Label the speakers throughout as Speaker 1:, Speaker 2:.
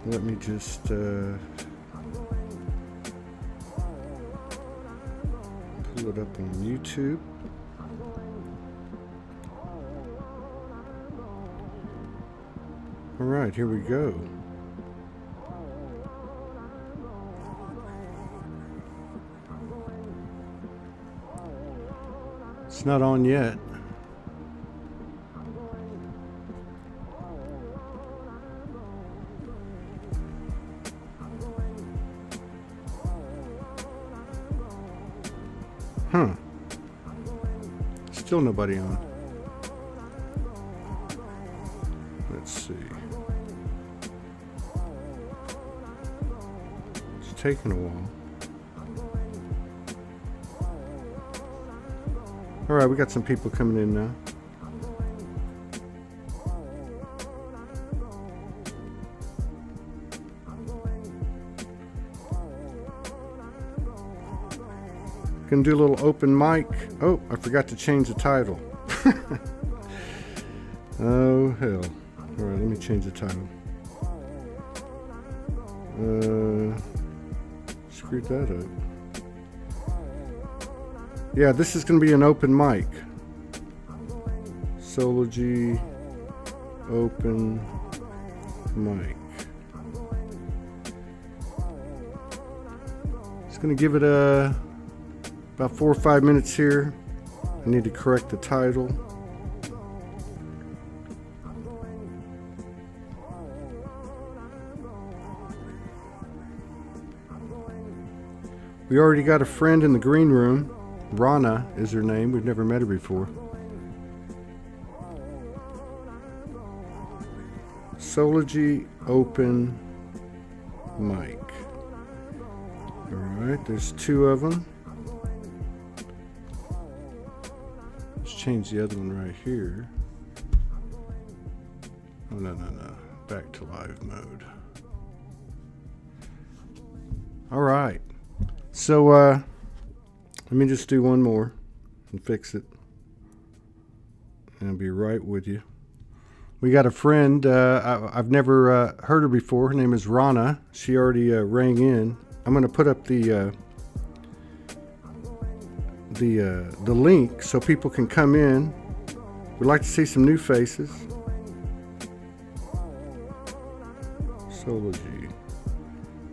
Speaker 1: Let me just pull it up on YouTube. All right, here we go. It's not on yet. Huh. Still nobody on. Let's see. It's taking a while. All right, we got some people coming in now. Gonna do a little open mic. Oh, I forgot to change the title. Oh, hell. All right, let me change the title. Screwed that up. Yeah, this is going to be an open mic. Soulogy Open Mic. Just going to give it about 4 or 5 minutes here. I need to correct the title. We already got a friend in the green room. Rana is her name. We've never met her before. Soulogy Open Mic. Alright, there's 2 of them. Let's change the other one right here. Oh, no. Back to live mode. Alright. So, let me just do one more and fix it. And I'll be right with you. We got a friend. I've never heard her before. Her name is Rana. She already rang in. I'm going to put up the link so people can come in. We'd like to see some new faces.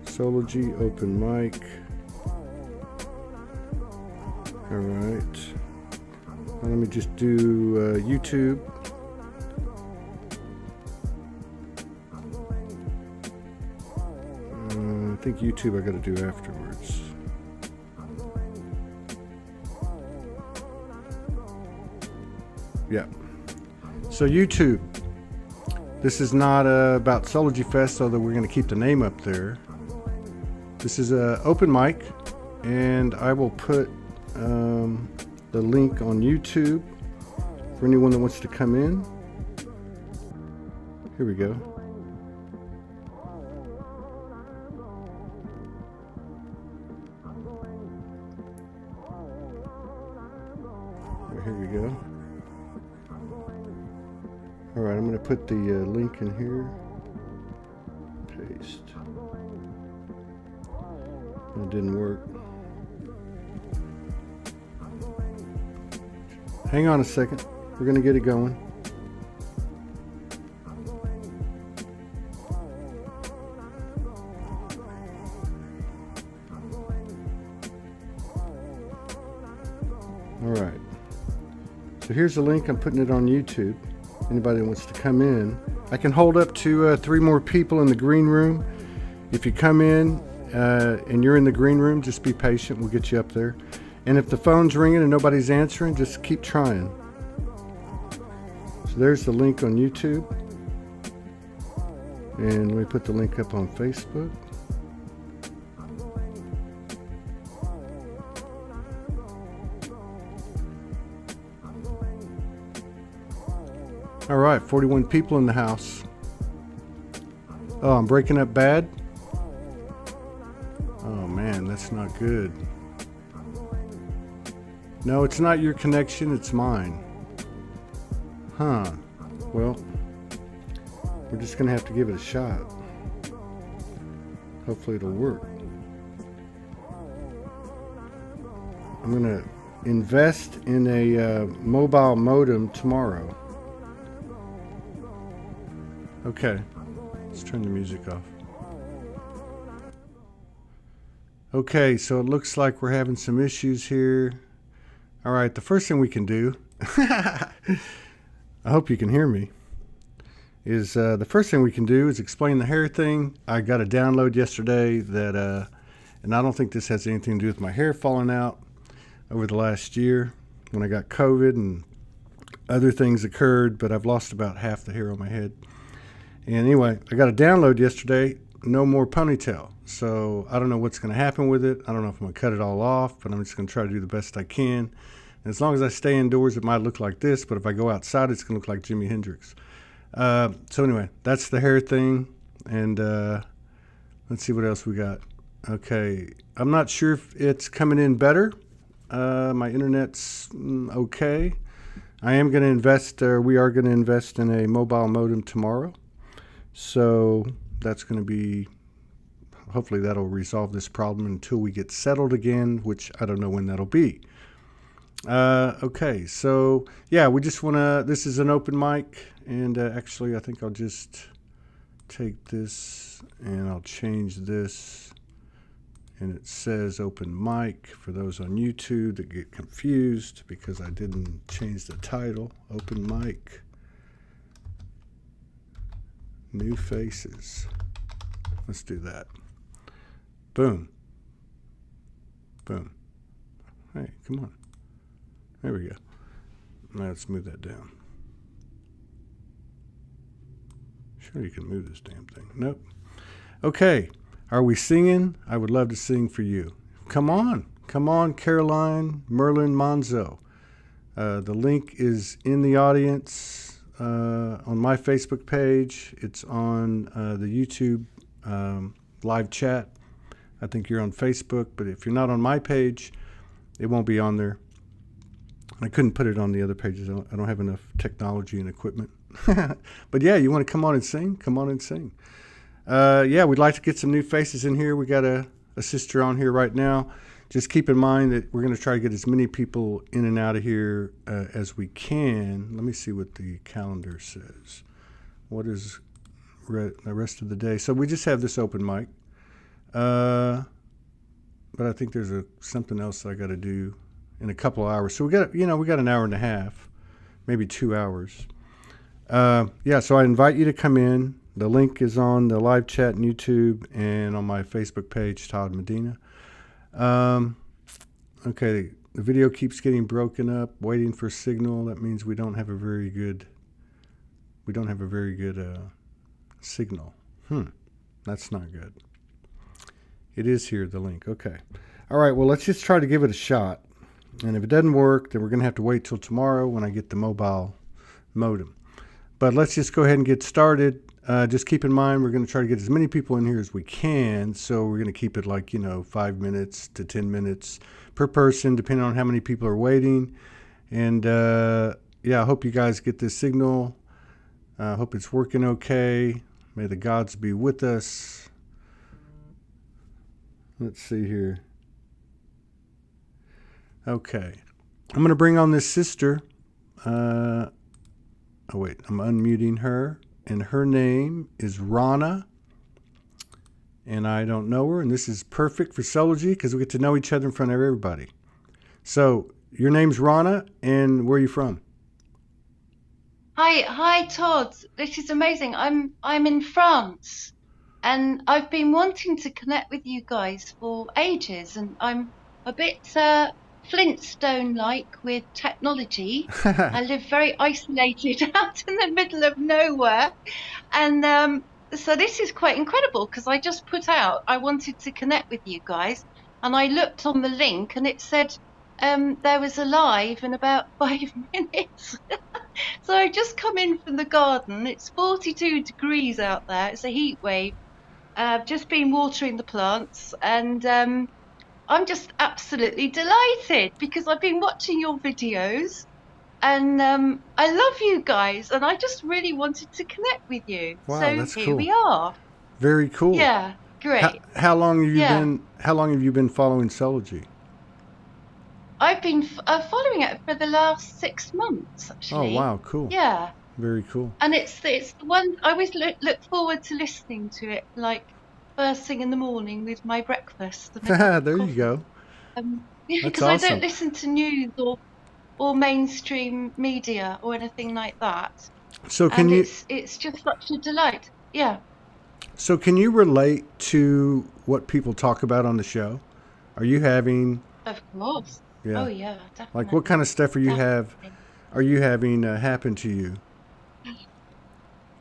Speaker 1: Soulogy Open Mic. All right. Let me just do YouTube. I think YouTube I got to do afterwards. Yeah. So YouTube. This is not about Soulogy Fest, although we're going to keep the name up there. This is an open mic, and I will put the link on YouTube for anyone that wants to come in. Here we go. Here we go. All right, I'm going to put the link in here. Paste. It didn't work. Hang on a second. We're going to get it going. All right. So here's the link. I'm putting it on YouTube. Anybody that wants to come in. I can hold up to 3 more people in the green room. If you come in and you're in the green room, just be patient. We'll get you up there. And if the phone's ringing and nobody's answering, just keep trying. So there's the link on YouTube. And let me put the link up on Facebook. All right, 41 people in the house. Oh, I'm breaking up bad? Oh man, that's not good. No, it's not your connection, it's mine. Huh. Well, we're just gonna have to give it a shot. Hopefully it'll work. I'm going to invest in a mobile modem tomorrow. Okay, let's turn the music off. Okay, so it looks like we're having some issues here. All right, the first thing we can do, I hope you can hear me, is the first thing we can do is explain the hair thing. I got a download yesterday that, and I don't think this has anything to do with my hair falling out over the last year when I got COVID and other things occurred, but I've lost about half the hair on my head. And anyway, I got a download yesterday, no more ponytail. So I don't know what's going to happen with it. I don't know if I'm going to cut it all off, but I'm just going to try to do the best I can. And as long as I stay indoors, it might look like this, but if I go outside, it's going to look like Jimi Hendrix. So anyway, that's the hair thing. And let's see what else we got. Okay, I'm not sure if it's coming in better. My internet's okay. I am going to invest, we are going to invest in a mobile modem tomorrow. So that's going to be, hopefully that'll resolve this problem until we get settled again, which I don't know when that'll be. Okay, so yeah, we just want to, this is an open mic, and actually I think I'll just take this and I'll change this, and it says open mic for those on YouTube that get confused because I didn't change the title. Open mic, new faces. Let's do that. Boom. Boom. Hey, come on. There we go. Now let's move that down. Sure, you can move this damn thing. Nope. Okay. Are we singing? I would love to sing for you. Come on. Come on, Caroline Merlin Monzo. The link is in the audience on my Facebook page. It's on the YouTube live chat. I think you're on Facebook, but if you're not on my page, it won't be on there. I couldn't put it on the other pages. I don't have enough technology and equipment. But yeah, you want to come on and sing? Come on and sing. Yeah, we'd like to get some new faces in here. We got a sister on here right now. Just keep in mind that we're going to try to get as many people in and out of here as we can. Let me see what the calendar says. What is the rest of the day? So we just have this open mic. But I think there's something else I got to do in a couple of hours. So we got an hour and a half, maybe 2 hours. Yeah, so I invite you to come in. The link is on the live chat on YouTube and on my Facebook page, Todd Medina. Okay, the video keeps getting broken up, waiting for signal. That means we don't have a very good signal. That's not good. It is here, the link. Okay. All right, well, let's just try to give it a shot. And if it doesn't work, then we're going to have to wait till tomorrow when I get the mobile modem. But let's just go ahead and get started. Just keep in mind, we're going to try to get as many people in here as we can. So we're going to keep it like, 5 minutes to 10 minutes per person, depending on how many people are waiting. And yeah, I hope you guys get this signal. I hope it's working okay. May the gods be with us. Let's see here. Okay. I'm going to bring on this sister. Oh, wait. I'm unmuting her. And her name is Rana. And I don't know her. And this is perfect for Soulogy because we get to know each other in front of everybody. So, your name's Rana, and where are you from?
Speaker 2: Hi, Todd. This is amazing. I'm in France, and I've been wanting to connect with you guys for ages, and I'm a bit Flintstone-like with technology. I live very isolated out in the middle of nowhere, and so this is quite incredible because I just put out I wanted to connect with you guys, and I looked on the link and it said there was a live in about 5 minutes. So I've just come in from the garden. It's 42 degrees out there. It's a heat wave. I've just been watering the plants, and I'm just absolutely delighted because I've been watching your videos, and I love you guys, and I just really wanted to connect with you.
Speaker 1: Wow,
Speaker 2: so
Speaker 1: that's
Speaker 2: here
Speaker 1: cool.
Speaker 2: we are.
Speaker 1: Very cool.
Speaker 2: Yeah. Great.
Speaker 1: How long have you
Speaker 2: Yeah.
Speaker 1: been? How long have you been following Soulogy?
Speaker 2: I've been following it for the last 6 months,
Speaker 1: Oh
Speaker 2: actually.
Speaker 1: wow, cool,
Speaker 2: Yeah.
Speaker 1: very cool.
Speaker 2: And it's the one I always look forward to listening to it, like first thing in the morning with my breakfast and a cup of
Speaker 1: There you
Speaker 2: coffee.
Speaker 1: go. That's
Speaker 2: Because I don't
Speaker 1: awesome.
Speaker 2: listen to news or mainstream media or anything like that.
Speaker 1: So can
Speaker 2: And
Speaker 1: you
Speaker 2: it's just such a delight. Yeah,
Speaker 1: so can you relate to what people talk about on the show? Are you having
Speaker 2: of course.
Speaker 1: yeah?
Speaker 2: Oh yeah,
Speaker 1: Like what kind
Speaker 2: definitely.
Speaker 1: of stuff
Speaker 2: Definitely.
Speaker 1: are you having happen to you?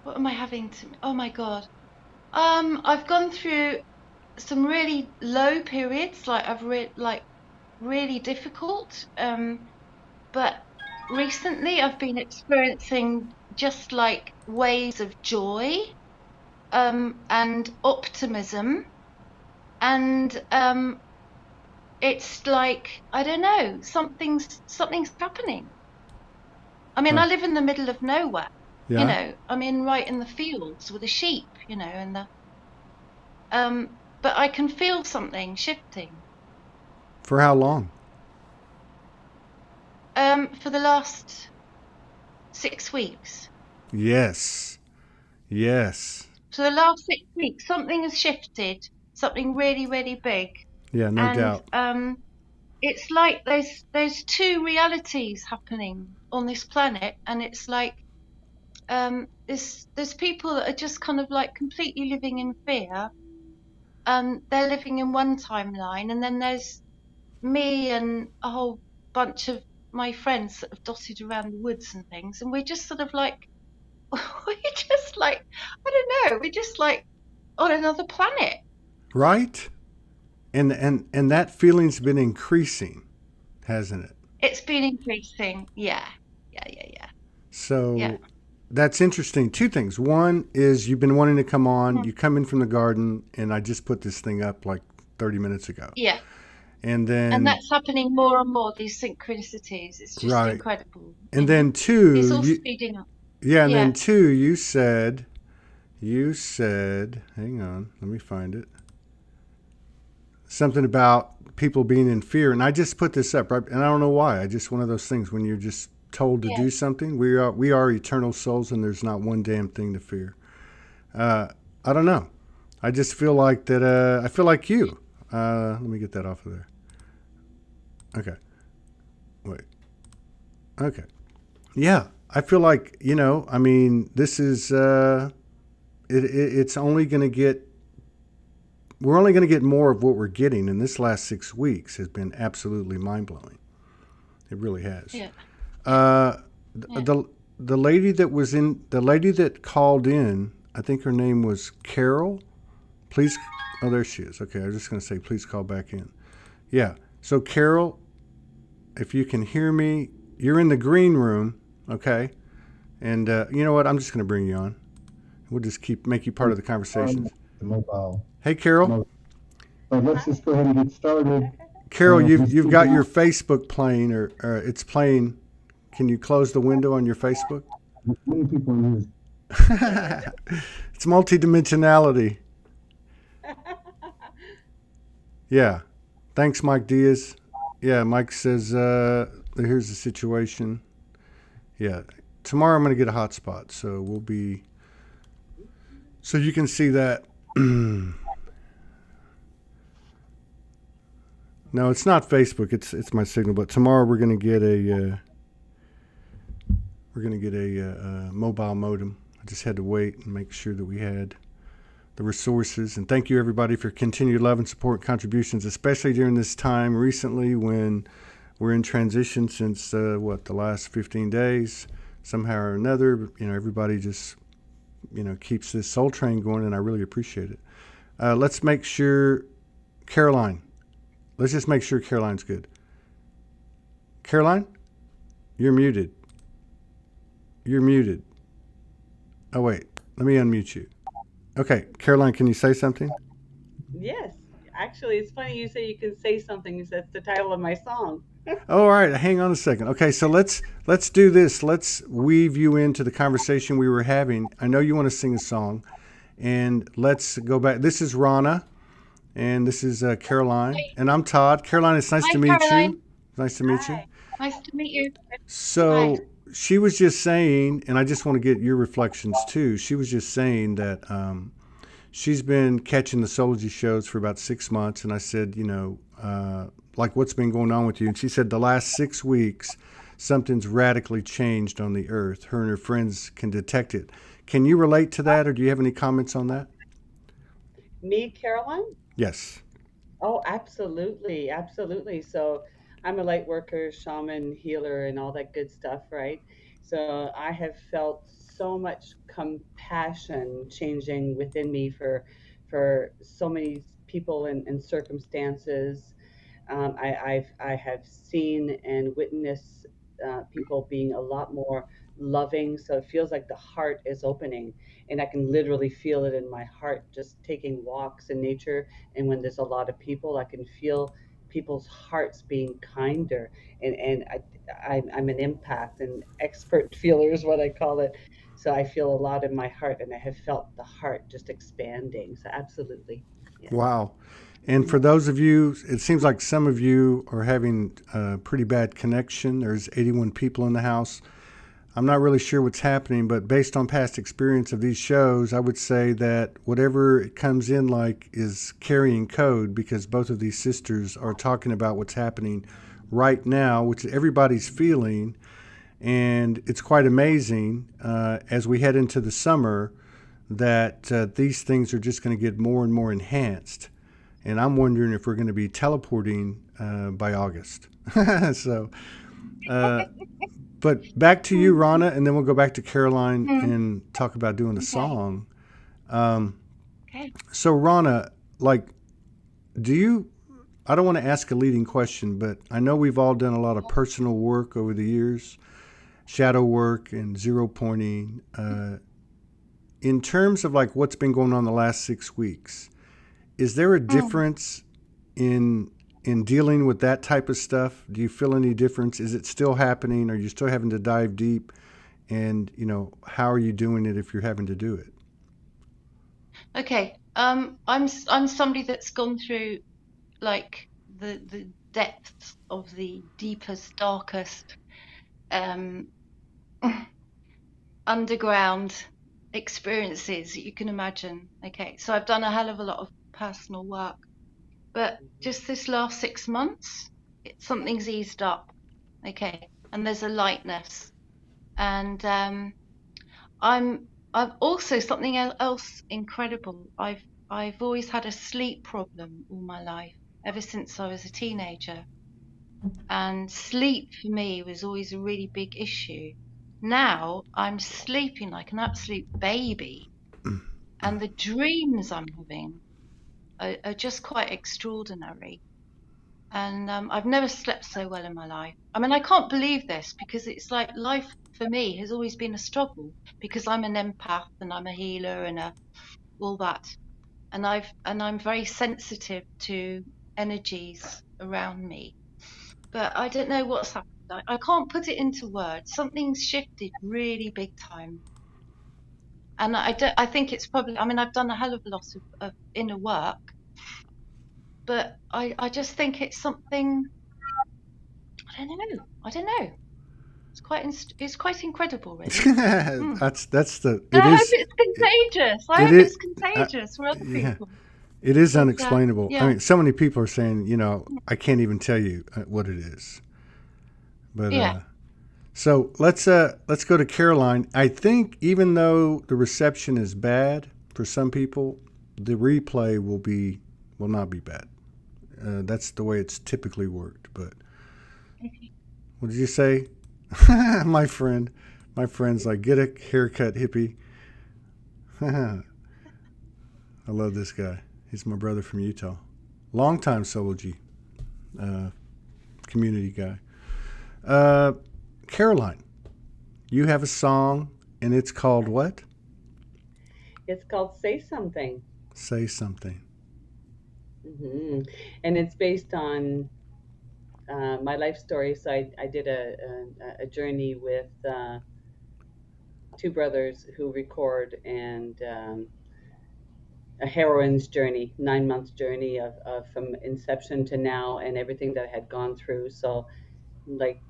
Speaker 2: What am I having to? Oh my God. I've gone through some really low periods, like I've read like really difficult. But recently I've been experiencing just like waves of joy, and optimism, and it's like I don't know, something's happening. I mean,
Speaker 1: Huh.
Speaker 2: I live in the middle of nowhere,
Speaker 1: Yeah.
Speaker 2: I'm in right in the fields with the sheep, and but I can feel something shifting.
Speaker 1: For how long?
Speaker 2: For the last 6 weeks.
Speaker 1: Yes. Yes.
Speaker 2: For the last 6 weeks, something has shifted, something really, really big.
Speaker 1: Yeah, no
Speaker 2: And
Speaker 1: doubt.
Speaker 2: it's like there's two realities happening on this planet, and it's like there's people that are just kind of like completely living in fear, and they're living in one timeline, and then there's me and a whole bunch of my friends that have dotted around the woods and things, and we're just sort of like we're just like I don't know, we're just like on another planet.
Speaker 1: Right? And that feeling's been increasing, hasn't it?
Speaker 2: It's been increasing. Yeah, yeah, yeah, yeah, yeah.
Speaker 1: So that's interesting. Two things. One is you've been wanting to come on.
Speaker 2: Mhm.
Speaker 1: You come in from the garden, and I just put this thing up like 30 minutes ago.
Speaker 2: Yeah,
Speaker 1: And
Speaker 2: and
Speaker 1: then,
Speaker 2: that's happening more and more. These synchronicities. It's just
Speaker 1: right.
Speaker 2: incredible.
Speaker 1: And then two,
Speaker 2: It's all speeding up.
Speaker 1: yeah, and
Speaker 2: Yeah,
Speaker 1: then two, you said, hang on, let me find it. Something about people being in fear. And I just put this up, right? And I don't know why. I just, one of those things when you're just told to
Speaker 2: yeah,
Speaker 1: do something. We are eternal souls, and there's not one damn thing to fear. I don't know. I just feel like that. I feel like you. Let me get that off of there. Okay. Wait. Okay. Yeah. I feel like, I mean, this is, it's only going to get, we're only going to get more of what we're getting. And this last 6 weeks has been absolutely mind blowing. It really has.
Speaker 2: yeah,
Speaker 1: Uh,
Speaker 2: yeah.
Speaker 1: the lady that called in, I think her name was Carol. Please, oh, there she is. Okay, I was just going to say, please call back in. Yeah. So Carol, if you can hear me, you're in the green room, okay? And you know what? I'm just going to bring you on. We'll just make you part of the conversation.
Speaker 3: The mobile.
Speaker 1: Hey, Carol.
Speaker 3: So let's just go ahead and get started.
Speaker 1: Carol, you've got your Facebook playing, or it's playing. Can you close the window on your Facebook?
Speaker 3: Many people use.
Speaker 1: It's multidimensionality. Yeah. Thanks, Mike Diaz. Yeah, Mike says, here's the situation. Yeah. Tomorrow I'm going to get a hotspot, so so you can see that. No, it's not Facebook. It's my signal. But tomorrow we're going to get a mobile modem. I just had to wait and make sure that we had the resources. And thank you, everybody, for continued love and support and contributions, especially during this time recently when we're in transition since, the last 15 days. Somehow or another, everybody just, keeps this soul train going, and I really appreciate it. Let's make sure, Caroline, let's just make sure Caroline's good. Caroline, you're muted. You're muted. Oh, wait, let me unmute you. Okay, Caroline, can you say something?
Speaker 4: Yes, actually, it's funny you say you can say something. That's the title of my song.
Speaker 1: Oh, all right, hang on a second. Okay, so let's do this. Let's weave you into the conversation we were having. I know you want to sing a song, And let's go back. This is Rana, and this is Caroline, and I'm Todd. Caroline, it's nice
Speaker 2: Hi,
Speaker 1: to meet
Speaker 2: Caroline.
Speaker 1: you. Nice to meet you.
Speaker 2: Nice to meet you. Hi.
Speaker 1: So she was just saying, and I just want to get your reflections too. She was just saying that she's been catching the Soulogy shows for about 6 months, and I said, like what's been going on with you? And she said the last 6 weeks, something's radically changed on the earth. Her and her friends can detect it. Can you relate to that, or do you have any comments on that?
Speaker 4: Me, Caroline?
Speaker 1: Yes.
Speaker 4: Oh, absolutely, absolutely. So I'm a light worker, shaman, healer, and all that good stuff, right? So I have felt so much compassion changing within me for so many people and circumstances. I have seen and witnessed people being a lot more loving. So it feels like the heart is opening, and I can literally feel it in my heart. Just taking walks in nature, and when there's a lot of people, I can feel people's hearts being kinder. I'm an empath, and expert feeler is what I call it. So I feel a lot in my heart, and I have felt the heart just expanding. So absolutely, yes.
Speaker 1: Wow. And for those of you, it seems like some of you are having a pretty bad connection. There's 81 people in the house. I'm not really sure what's happening, but based on past experience of these shows, I would say that whatever it comes in like is carrying code, because both of these sisters are talking about what's happening right now, which everybody's feeling. And it's quite amazing as we head into the summer that these things are just going to get more and more enhanced. And I'm wondering if we're going to be teleporting by August. So, but back to you, Rana, and then we'll go back to Caroline and talk about doing the song.
Speaker 2: Okay.
Speaker 1: So, Rana, like, I don't want to ask a leading question, but I know we've all done a lot of personal work over the years, shadow work and zero pointing. In terms of like what's been going on the last 6 weeks, is there a difference in dealing with that type of stuff? Do you feel any difference? Is it still happening? Are you still having to dive deep? And how are you doing it if you're having to do it?
Speaker 2: Okay. I'm somebody that's gone through like the depths of the deepest, darkest, underground experiences you can imagine. Okay, so I've done a hell of a lot of personal work, but just this last 6 months, something's eased up. Okay, and there's a lightness, and I've also something else incredible. I've always had a sleep problem all my life, ever since I was a teenager, and sleep for me was always a really big issue. Now I'm sleeping like an absolute baby, and the dreams I'm having are just quite extraordinary. And I've never slept so well in my life. I mean, I can't believe this, because it's like life for me has always been a struggle, because I'm an empath and I'm a healer and all that, and I'm very sensitive to energies around me. But I don't know what's happened. I can't put it into words. Something's shifted really big time. And I think it's probably, I mean, I've done a hell of a lot of inner work, but I just think it's something, I don't know. It's quite incredible, really.
Speaker 1: That's the,
Speaker 2: I
Speaker 1: it
Speaker 2: hope
Speaker 1: is,
Speaker 2: it's contagious. I hope it's contagious for other
Speaker 1: yeah.
Speaker 2: people.
Speaker 1: It is unexplainable.
Speaker 2: Yeah.
Speaker 1: I mean, so many people are saying, I can't even tell you what it is. But
Speaker 2: Yeah.
Speaker 1: so let's go to Caroline. I think even though the reception is bad for some people, the replay will not be bad. That's the way it's typically worked. But what did you say? my friend's like, get a haircut, hippie. I love this guy. He's my brother from Utah. Longtime Soulogy community guy. Caroline, you have a song, and it's called what?
Speaker 4: It's called Say Something.
Speaker 1: Say Something.
Speaker 4: And it's based on my life story. So I did a journey with two brothers who record, and a heroine's journey, 9 month journey of from inception to now, and everything that I had gone through. So, like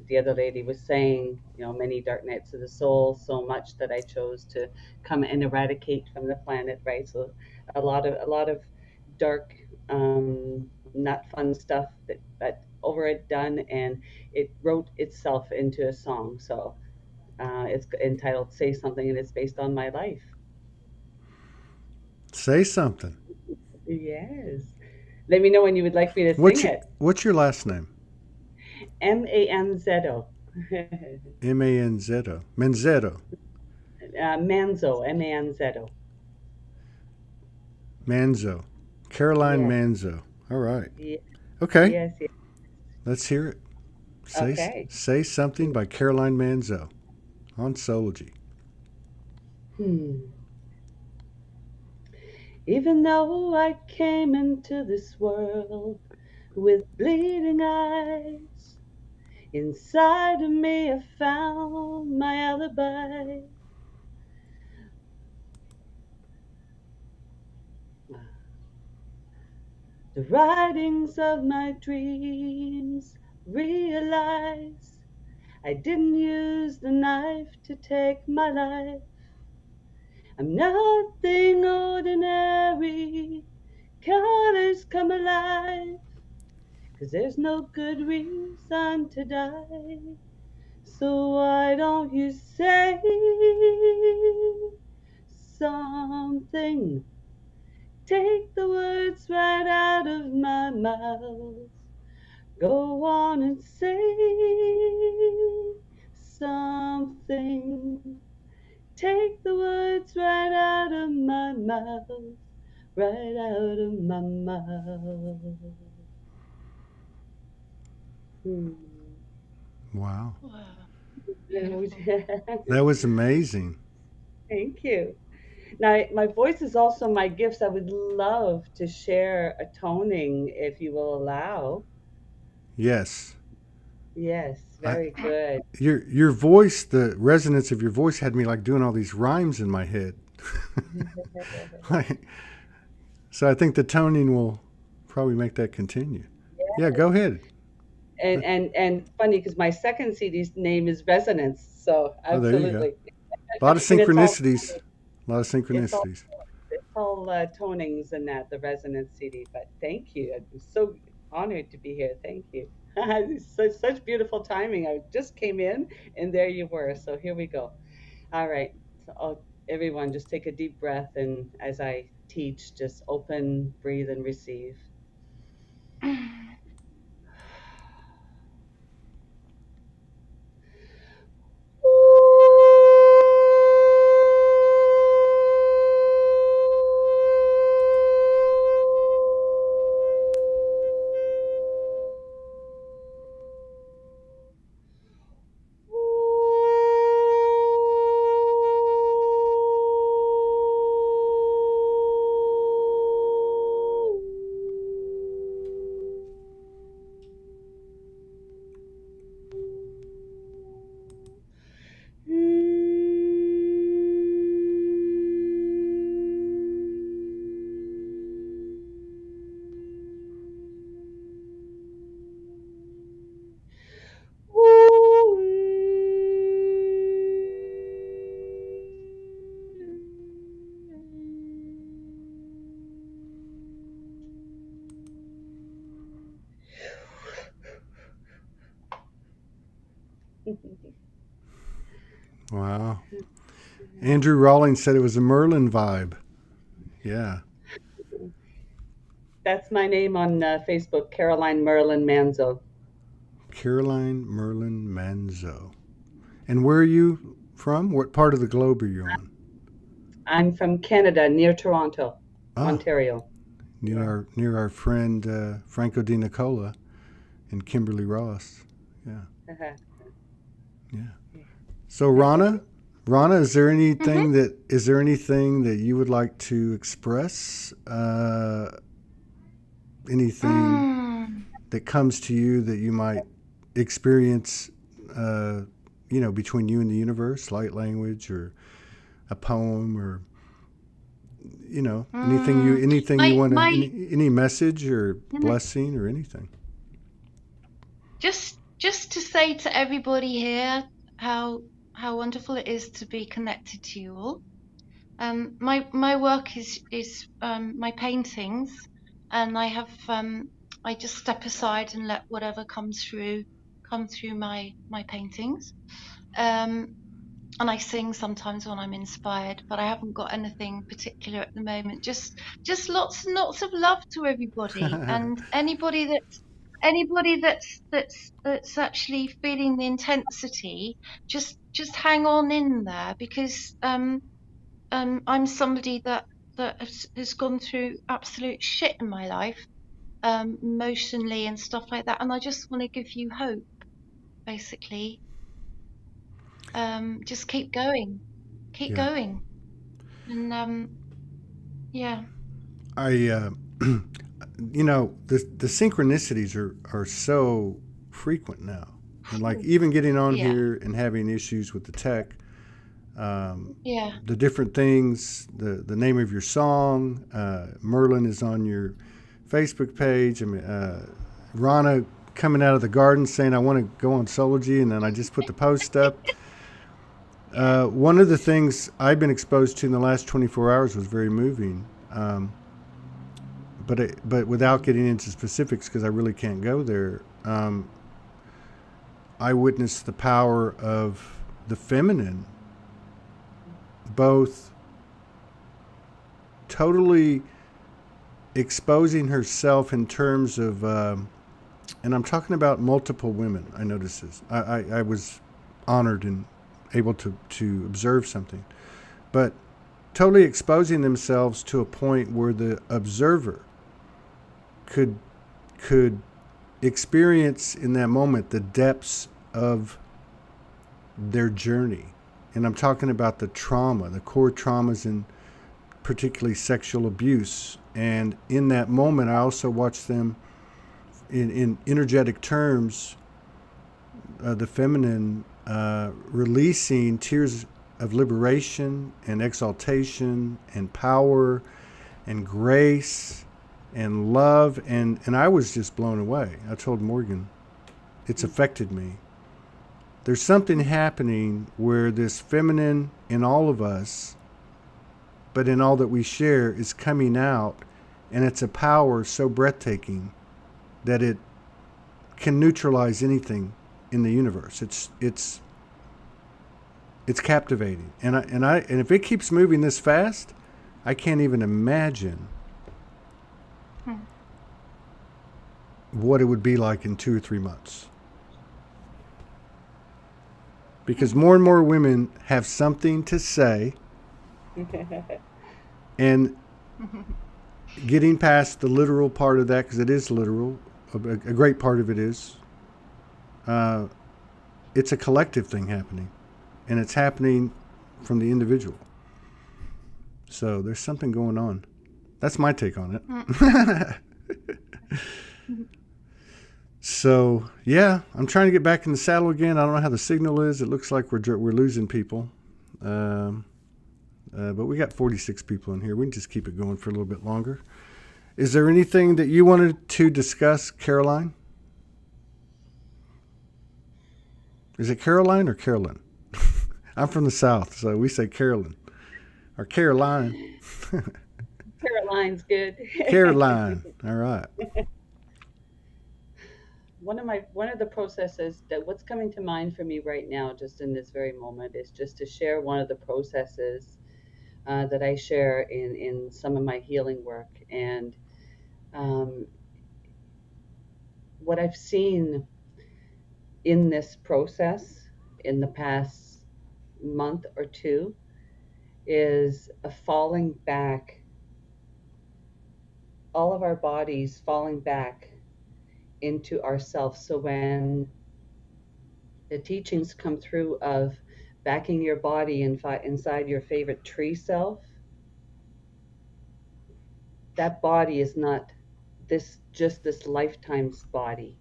Speaker 4: the other lady was saying, many dark nights of the soul, so much that I chose to come and eradicate from the planet, right? So, a lot of dark, not fun stuff that overdone, and it wrote itself into a song. So, it's entitled "Say Something," and it's based on my life.
Speaker 1: Say something.
Speaker 4: Yes. Let me know when you would like me to
Speaker 1: What's
Speaker 4: sing
Speaker 1: your,
Speaker 4: it.
Speaker 1: what's your last name?
Speaker 4: Manzo.
Speaker 1: Manzo. Manzetto.
Speaker 4: Manzo. Manzo.
Speaker 1: Manzo. Caroline
Speaker 4: Yes.
Speaker 1: Manzo. All right.
Speaker 4: Ye-
Speaker 1: Okay.
Speaker 4: Yes. Yes.
Speaker 1: Let's hear it.
Speaker 4: Okay.
Speaker 1: Say Something by Caroline Manzo on Soulogy.
Speaker 4: Hmm. Even though I came into this world with bleeding eyes, inside of me I found my alibi. The writings of my dreams realize I didn't use the knife to take my life. I'm nothing ordinary. Colors come alive, 'cause there's no good reason to die. So why don't you say something? Take the words right out of my mouth. Go on and say something. Take the words right out of my mouth. Right out of my mouth. Hmm.
Speaker 1: Wow.
Speaker 2: Wow. Beautiful.
Speaker 1: That was amazing.
Speaker 4: Thank you. Now, my voice is also my gifts. I would love to share a toning if you will allow.
Speaker 1: Yes.
Speaker 4: Yes,
Speaker 1: I
Speaker 4: very good.
Speaker 1: your voice, the resonance of your voice had me like doing all these rhymes in my head. Like, so I think the toning will probably make that continue. Yeah, go ahead.
Speaker 4: And funny because my second CD's name is Resonance. So
Speaker 1: Oh, there you go.
Speaker 4: absolutely,
Speaker 1: A lot of
Speaker 4: and it's all
Speaker 1: synchronicities. A lot of
Speaker 4: it's all
Speaker 1: synchronicities.
Speaker 4: it's all tonings and that the Resonance CD. But thank you. I'm so honored to be here. Thank you. Such beautiful timing. I just came in and there you were. So here we go. All right. So everyone, just take a deep breath, and as I teach, just open, breathe, and receive.
Speaker 1: Wow. Andrew Rawlings said it was a Merlin vibe. Yeah.
Speaker 4: That's my name on Facebook, Caroline Merlin Manzo.
Speaker 1: Caroline Merlin Manzo. And where are you from? What part of the globe are you on?
Speaker 4: I'm from Canada, near Toronto,
Speaker 1: Ah,
Speaker 4: Ontario. Yeah.
Speaker 1: near our friend Franco Di Nicola and Kimberly Ross. Yeah.
Speaker 4: Uh-huh.
Speaker 1: Yeah. So Rana,
Speaker 2: Mhm.
Speaker 1: is there anything that you would like to express? Anything
Speaker 2: Mm.
Speaker 1: that comes to you that you might experience, between you and the universe, light language or a poem or anything you want to,
Speaker 2: My
Speaker 1: any message or
Speaker 2: you know,
Speaker 1: blessing or anything.
Speaker 2: just to say to everybody here how wonderful it is to be connected to you all. My work is my paintings, and I just step aside and let whatever comes through come through my paintings. And I sing sometimes when I'm inspired, but I haven't got anything particular at the moment. Just lots and lots of love to everybody, and anybody that's actually feeling the intensity, just hang on in there, because I'm somebody that has gone through absolute shit in my life, emotionally and stuff like that, and I just want to give you hope, basically. Just keep going,
Speaker 1: Yeah.
Speaker 2: and yeah.
Speaker 1: I, the synchronicities are so frequent now, and like even getting on
Speaker 2: Yeah.
Speaker 1: here and having issues with the tech,
Speaker 2: Yeah.
Speaker 1: the different things, the name of your song, Merlin is on your Facebook page. I mean, Rana coming out of the garden saying, I want to go on Soulogy, and then I just put the post up. One of the things I've been exposed to in the last 24 hours was very moving. But without getting into specifics, because I really can't go there, I witnessed the power of the feminine, both totally exposing herself in terms of, and I'm talking about multiple women. I noticed this. I was honored and able to observe something, but totally exposing themselves to a point where the observer could experience in that moment the depths of their journey. And I'm talking about the trauma, the core traumas, and particularly sexual abuse. And in that moment, I also watched them in energetic terms, the feminine releasing tears of liberation and exaltation and power and grace and love, and I was just blown away. I told Morgan, it's affected me. There's something happening where this feminine in all of us, but in all that we share, is coming out, and it's a power so breathtaking that it can neutralize anything in the universe. It's captivating, and if it keeps moving this fast, I can't even imagine what it would be like in 2 or 3 months. Because more and more women have something to say, and getting past the literal part of that, because it is literal, a great part of it is, it's a collective thing happening, and it's happening from the individual. So there's something going on. That's my take on it. So, yeah, I'm trying to get back in the saddle again. I don't know how the signal is. It looks like we're losing people. But we got 46 people in here. We can just keep it going for a little bit longer. Is there anything that you wanted to discuss, Caroline? Is it Caroline or Carolyn? I'm from the South, so we say Carolyn. Or Caroline.
Speaker 4: Caroline's good.
Speaker 1: Caroline. All right.
Speaker 4: One of the processes that what's coming to mind for me right now, just in this very moment, is just to share one of the processes that I share in some of my healing work. And what I've seen in this process in the past month or two is a falling back, all of our bodies falling back into ourselves. So when the teachings come through of backing your body inside your favorite tree self, that body is not just this lifetime's body,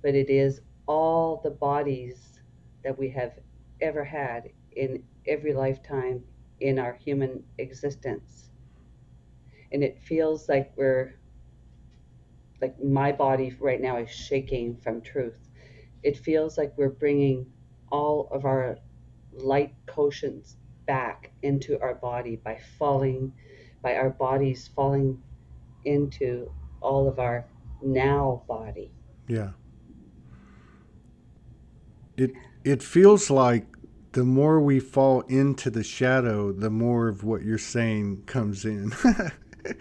Speaker 4: but it is all the bodies that we have ever had in every lifetime in our human existence. and it feels like my body right now is shaking from truth. It feels like we're bringing all of our light quotients back into our body by our bodies falling into all of our now body.
Speaker 1: Yeah. It feels like the more we fall into the shadow, the more of what you're saying comes in.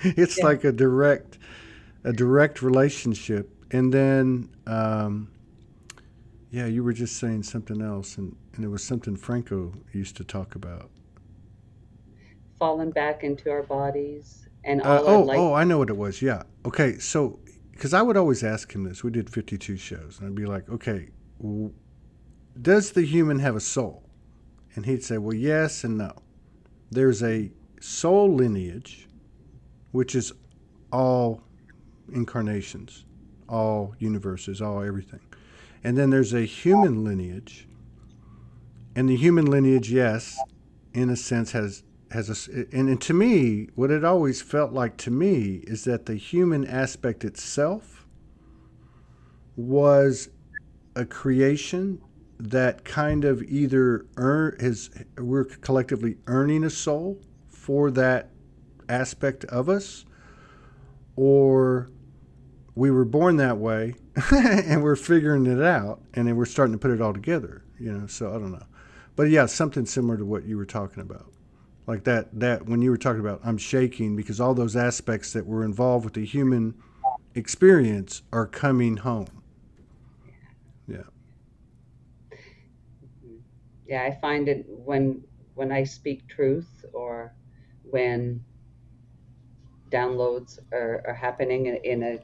Speaker 1: It's
Speaker 4: Yeah.
Speaker 1: like a direct relationship. And then yeah, you were just saying something else, and it was something Franco used to talk about.
Speaker 4: Fallen back into our bodies and all our light.
Speaker 1: Oh, I know what it was. Yeah. Okay. So, because I would always ask him this, we did 52 shows, and I'd be like, okay, does the human have a soul? And he'd say, well, yes and no. There's a soul lineage, which is all incarnations, all universes, all everything. And then there's a human lineage. And the human lineage, yes, in a sense, has and to me, what it always felt like to me is that the human aspect itself was a creation that kind of either we're collectively earning a soul for that aspect of us, or we were born that way and we're figuring it out, and then we're starting to put it all together, so I don't know. But yeah, something similar to what you were talking about. Like that when you were talking about I'm shaking because all those aspects that were involved with the human experience are coming home. Yeah.
Speaker 4: Yeah, I find it when I speak truth, or when downloads are happening in a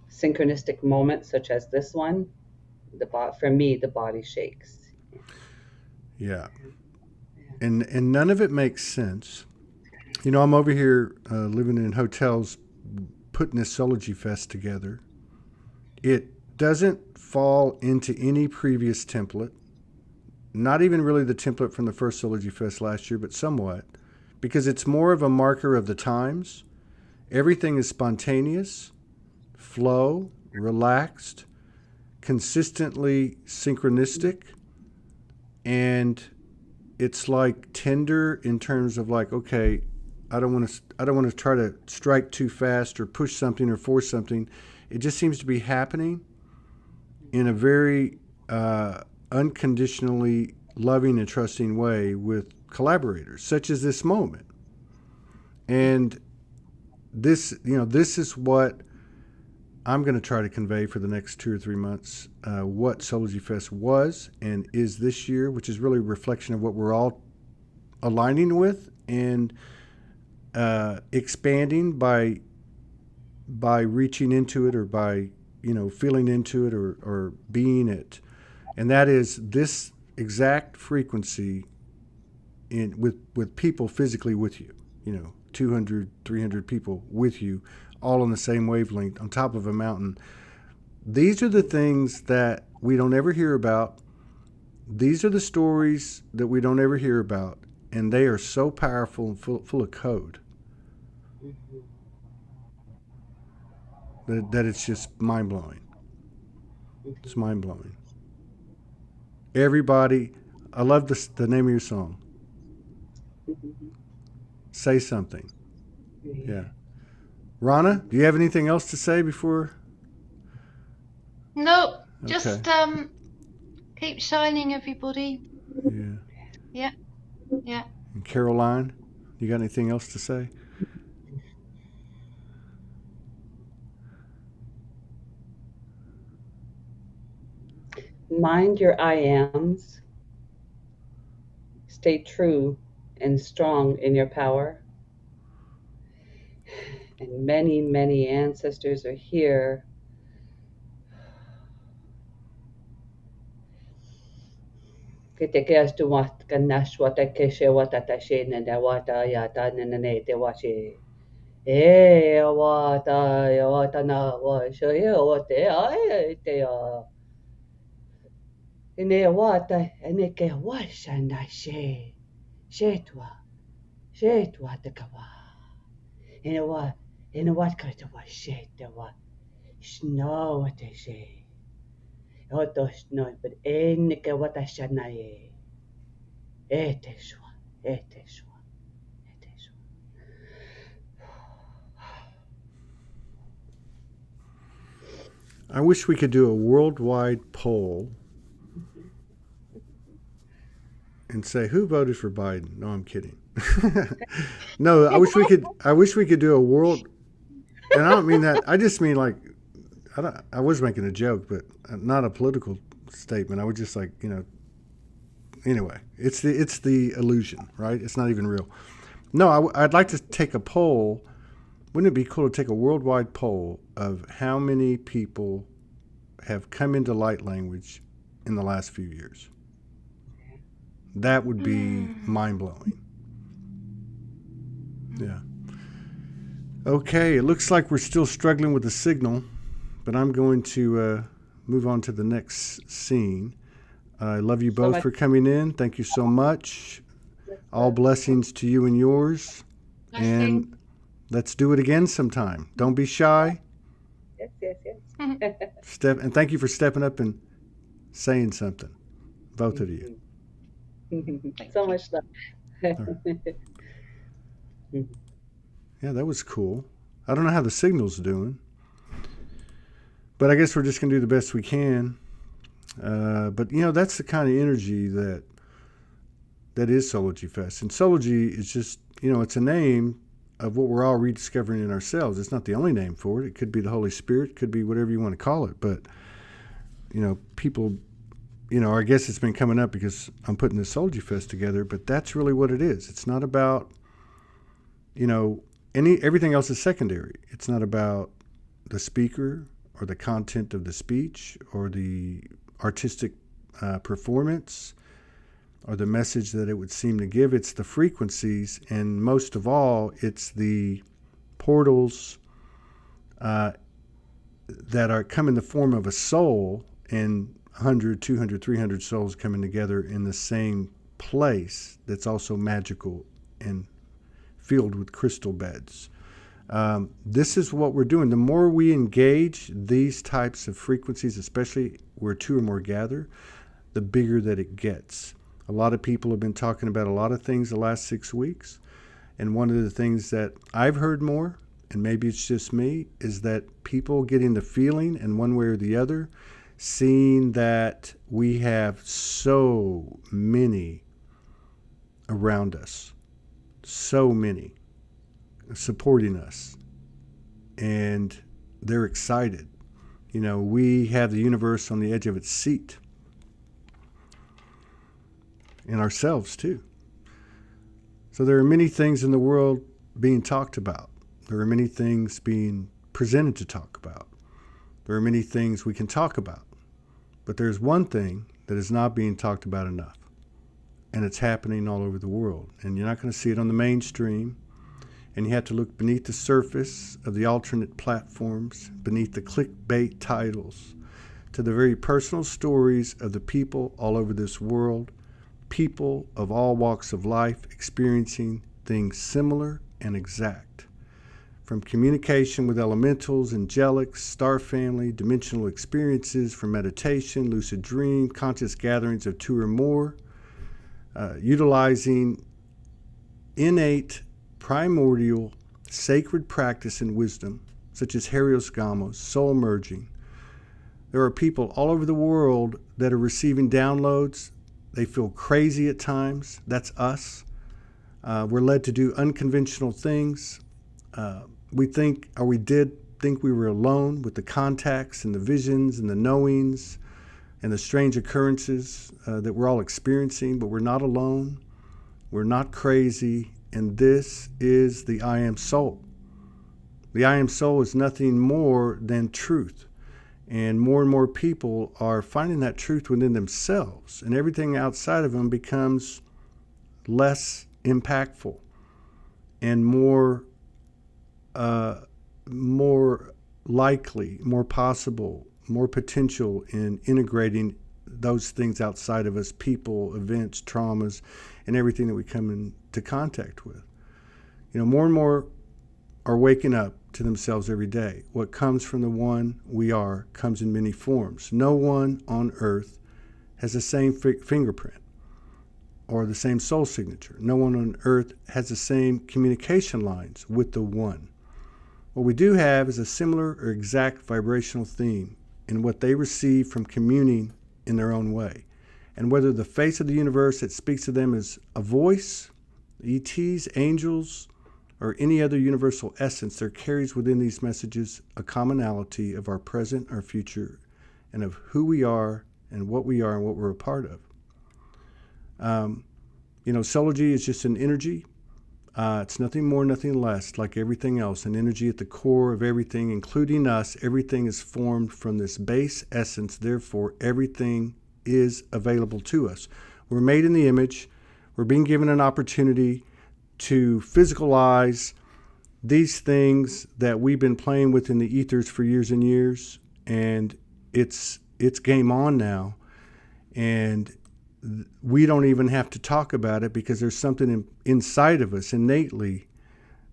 Speaker 4: synchronistic moment such as this one, for me the body shakes.
Speaker 1: Yeah. And none of it makes sense. I'm over here living in hotels, putting this Soulogy Fest together. It doesn't fall into any previous template, not even really the template from the first Soulogy Fest last year, but somewhat, because it's more of a marker of the times. Everything is spontaneous, flow, relaxed, consistently synchronistic, and it's like tender in terms of like, okay, I don't want to try to strike too fast or push something or force something. It just seems to be happening in a very unconditionally loving and trusting way with collaborators, such as this moment. And this is what I'm going to try to convey for the next 2 or 3 months, what Soulogy Fest was and is this year, which is really a reflection of what we're all aligning with and expanding by reaching into it, or by feeling into it, or being it. And that is this exact frequency with people physically with you, 200, 300 people with you, all on the same wavelength on top of a mountain. These are the things that we don't ever hear about. These are the stories that we don't ever hear about, and they are so powerful and full of code that it's just mind-blowing. It's mind-blowing. Everybody, I love the name of your song. Say something. Yeah. Rana, do you have anything else to say before?
Speaker 2: Nope.
Speaker 1: Okay.
Speaker 2: Just keep shining, everybody.
Speaker 1: Yeah.
Speaker 2: Yeah. Yeah.
Speaker 1: And Caroline, you got anything else to say?
Speaker 4: Mind your I ams. Stay true and strong in your power. And many, many ancestors are here. Kitekeas tumat kanash wata keshe wata tashe nanda wata yata nanane te washi. Wata yata na washa wate ay te ya. Ine wata aneke washa na she. Shetwa te kawa. in what kind of a shade there was. Snow what they say. Otos no, but enike what I shall nae. Eteshwa, eteshwa, eteshwa.
Speaker 1: I wish we could do a worldwide poll and say who voted for Biden. No, I'm kidding. No, I wish we could. I wish we could do a world. And I don't mean that. I just mean like, I was making a joke, but not a political statement. I was just like, Anyway, it's the illusion, right? It's not even real. No, I'd like to take a poll. Wouldn't it be cool to take a worldwide poll of how many people have come into light language in the last few years? That would be mind-blowing. Yeah. Okay, it looks like we're still struggling with the signal, but I'm going to move on to the next scene. I love you both for coming in. Thank you so much. All blessings to you and yours. And let's do it again sometime. Don't be shy.
Speaker 4: Yes.
Speaker 1: And thank you for stepping up and saying something, both of you.
Speaker 4: So much love.
Speaker 1: Yeah, that was cool. I don't know how the signal's doing, but I guess we're just going to do the best we can. But, that's the kind of energy that is Soulogy Fest. And Soulogy is just, it's a name of what we're all rediscovering in ourselves. It's not the only name for it. It could be the Holy Spirit, could be whatever you want to call it. But, people, I guess it's been coming up because I'm putting this Soulogy Fest together, but that's really what it is. It's not about, everything else is secondary. It's not about the speaker or the content of the speech or the artistic performance or the message that it would seem to give. It's the frequencies, and most of all, it's the portals that come in the form of a soul, and 100, 200, 300 souls coming together in the same place that's also magical and filled with crystal beds. This is what we're doing. The more we engage these types of frequencies, especially where two or more gather, the bigger that it gets. A lot of people have been talking about a lot of things the last 6 weeks. And one of the things that I've heard more, and maybe it's just me, is that people getting the feeling in one way or the other, seeing that we have so many around us, so many supporting us, and they're excited. We have the universe on the edge of its seat, and ourselves too. So there are many things in the world being talked about. There are many things being presented to talk about. There are many things we can talk about. But there's one thing that is not being talked about enough, and it's happening all over the world. And you're not going to see it on the mainstream. And you have to look beneath the surface of the alternate platforms, beneath the clickbait titles, to the very personal stories of the people all over this world, people of all walks of life experiencing things similar and exact. From communication with elementals, angelics, star family, dimensional experiences, from meditation, lucid dream, conscious gatherings of two or more, utilizing innate primordial sacred practice and wisdom, such as Helios Gamos, soul merging. There are people all over the world that are receiving downloads. They feel crazy at times. That's us. We're led to do unconventional things. We did think we were alone with the contacts and the visions and the knowings and the strange occurrences that we're all experiencing, but we're not alone. We're not crazy. And this is the I Am Soul. The I Am Soul is nothing more than truth. And more people are finding that truth within themselves. And everything outside of them becomes less impactful and more likely, more possible, more potential in integrating those things outside of us, people, events, traumas, and everything that we come into contact with. More and more are waking up to themselves every day. What comes from the one we are comes in many forms. No one on earth has the same fingerprint or the same soul signature. No one on earth has the same communication lines with the one. What we do have is a similar or exact vibrational theme in what they receive from communing in their own way. And whether the face of the universe that speaks to them is a voice, ETs, angels, or any other universal essence, there carries within these messages a commonality of our present, our future, and of who we are and what we're a part of. Soulogy is just an energy. It's nothing more, nothing less, like everything else, an energy at the core of everything, including us. Everything is formed from this base essence. Therefore, everything is available to us. We're made in the image. We're being given an opportunity to physicalize these things that we've been playing with in the ethers for years and years. And it's game on now. And we don't even have to talk about it because there's something inside of us innately,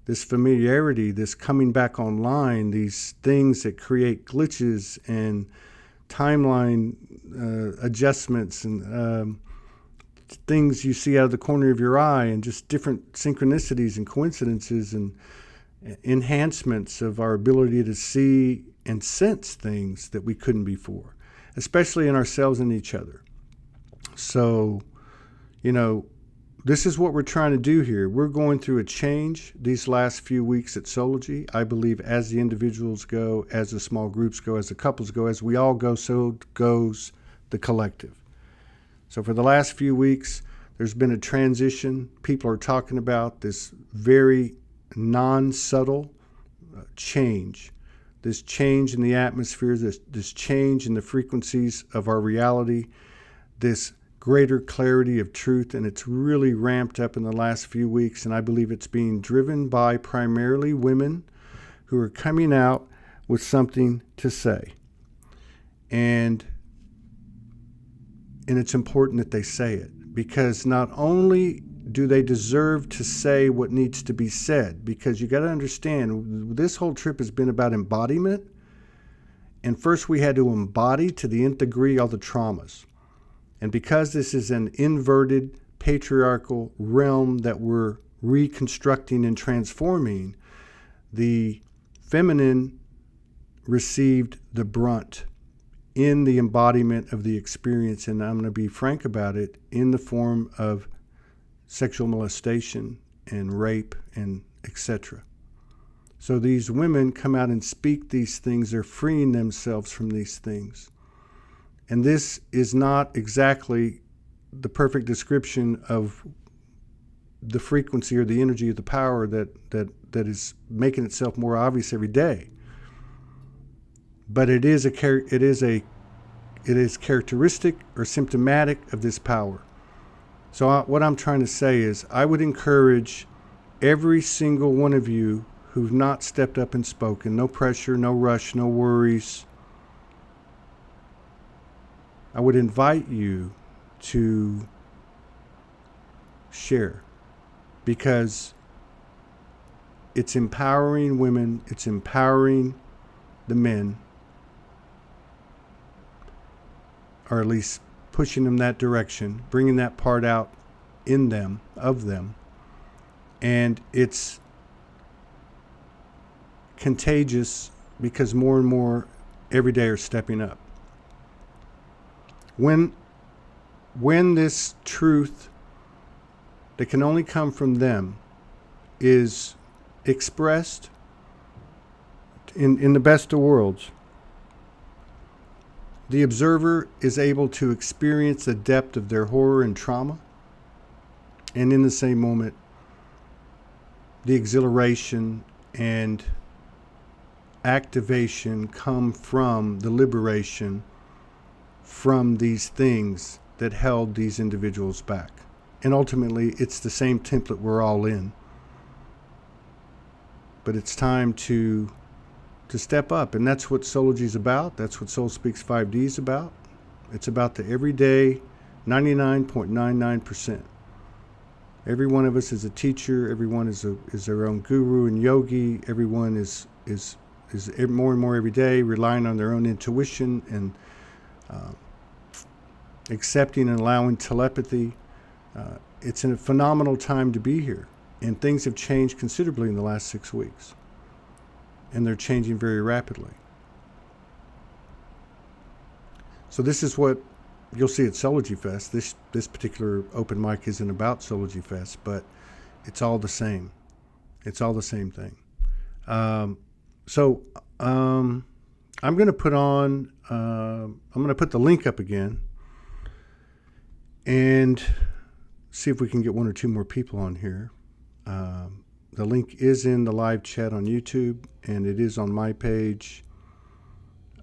Speaker 1: this familiarity, this coming back online, these things that create glitches and timeline adjustments and things you see out of the corner of your eye, and just different synchronicities and coincidences and enhancements of our ability to see and sense things that we couldn't before, especially in ourselves and each other. So, this is what we're trying to do here. We're going through a change these last few weeks at Soulogy. I believe as the individuals go, as the small groups go, as the couples go, as we all go, so goes the collective. So for the last few weeks, there's been a transition. People are talking about this very non-subtle change. This change in the atmosphere, this change in the frequencies of our reality, this greater clarity of truth, and it's really ramped up in the last few weeks, and I believe it's being driven by primarily women who are coming out with something to say. And it's important that they say it, because not only do they deserve to say what needs to be said, because you got to understand, this whole trip has been about embodiment, and first we had to embody to the nth degree all the traumas. And because this is an inverted patriarchal realm that we're reconstructing and transforming, the feminine received the brunt in the embodiment of the experience, and I'm going to be frank about it, in the form of sexual molestation and rape and etc. So these women come out and speak these things. They're freeing themselves from these things. And this is not exactly the perfect description of the frequency or the energy of the power that is making itself more obvious every day. But it is characteristic or symptomatic of this power. So what I'm trying to say is, I would encourage every single one of you who've not stepped up and spoken, no pressure, no rush, no worries, I would invite you to share, because it's empowering women, it's empowering the men, or at least pushing them that direction, bringing that part out in them, of them, and it's contagious because more and more every day are stepping up. When this truth that can only come from them is expressed in the best of worlds, the observer is able to experience the depth of their horror and trauma, and in the same moment, the exhilaration and activation come from the liberation from these things that held these individuals back. And ultimately, it's the same template we're all in. But it's time to step up, and that's what Soulogy is about. That's what Soul Speaks 5D is about. It's about the everyday 99.99%. Every one of us is a teacher. Everyone is their own guru and yogi. Everyone is more and more every day relying on their own intuition and accepting and allowing telepathy. It's a phenomenal time to be here, and things have changed considerably in the last 6 weeks, and they're changing very rapidly. So this is what you'll see at Soulogy Fest. This particular open mic isn't about Soulogy Fest, but it's all the same. It's all the same thing. I'm going to put on. I'm going to put the link up again, and see if we can get one or two more people on here. The link is in the live chat on YouTube, and it is on my page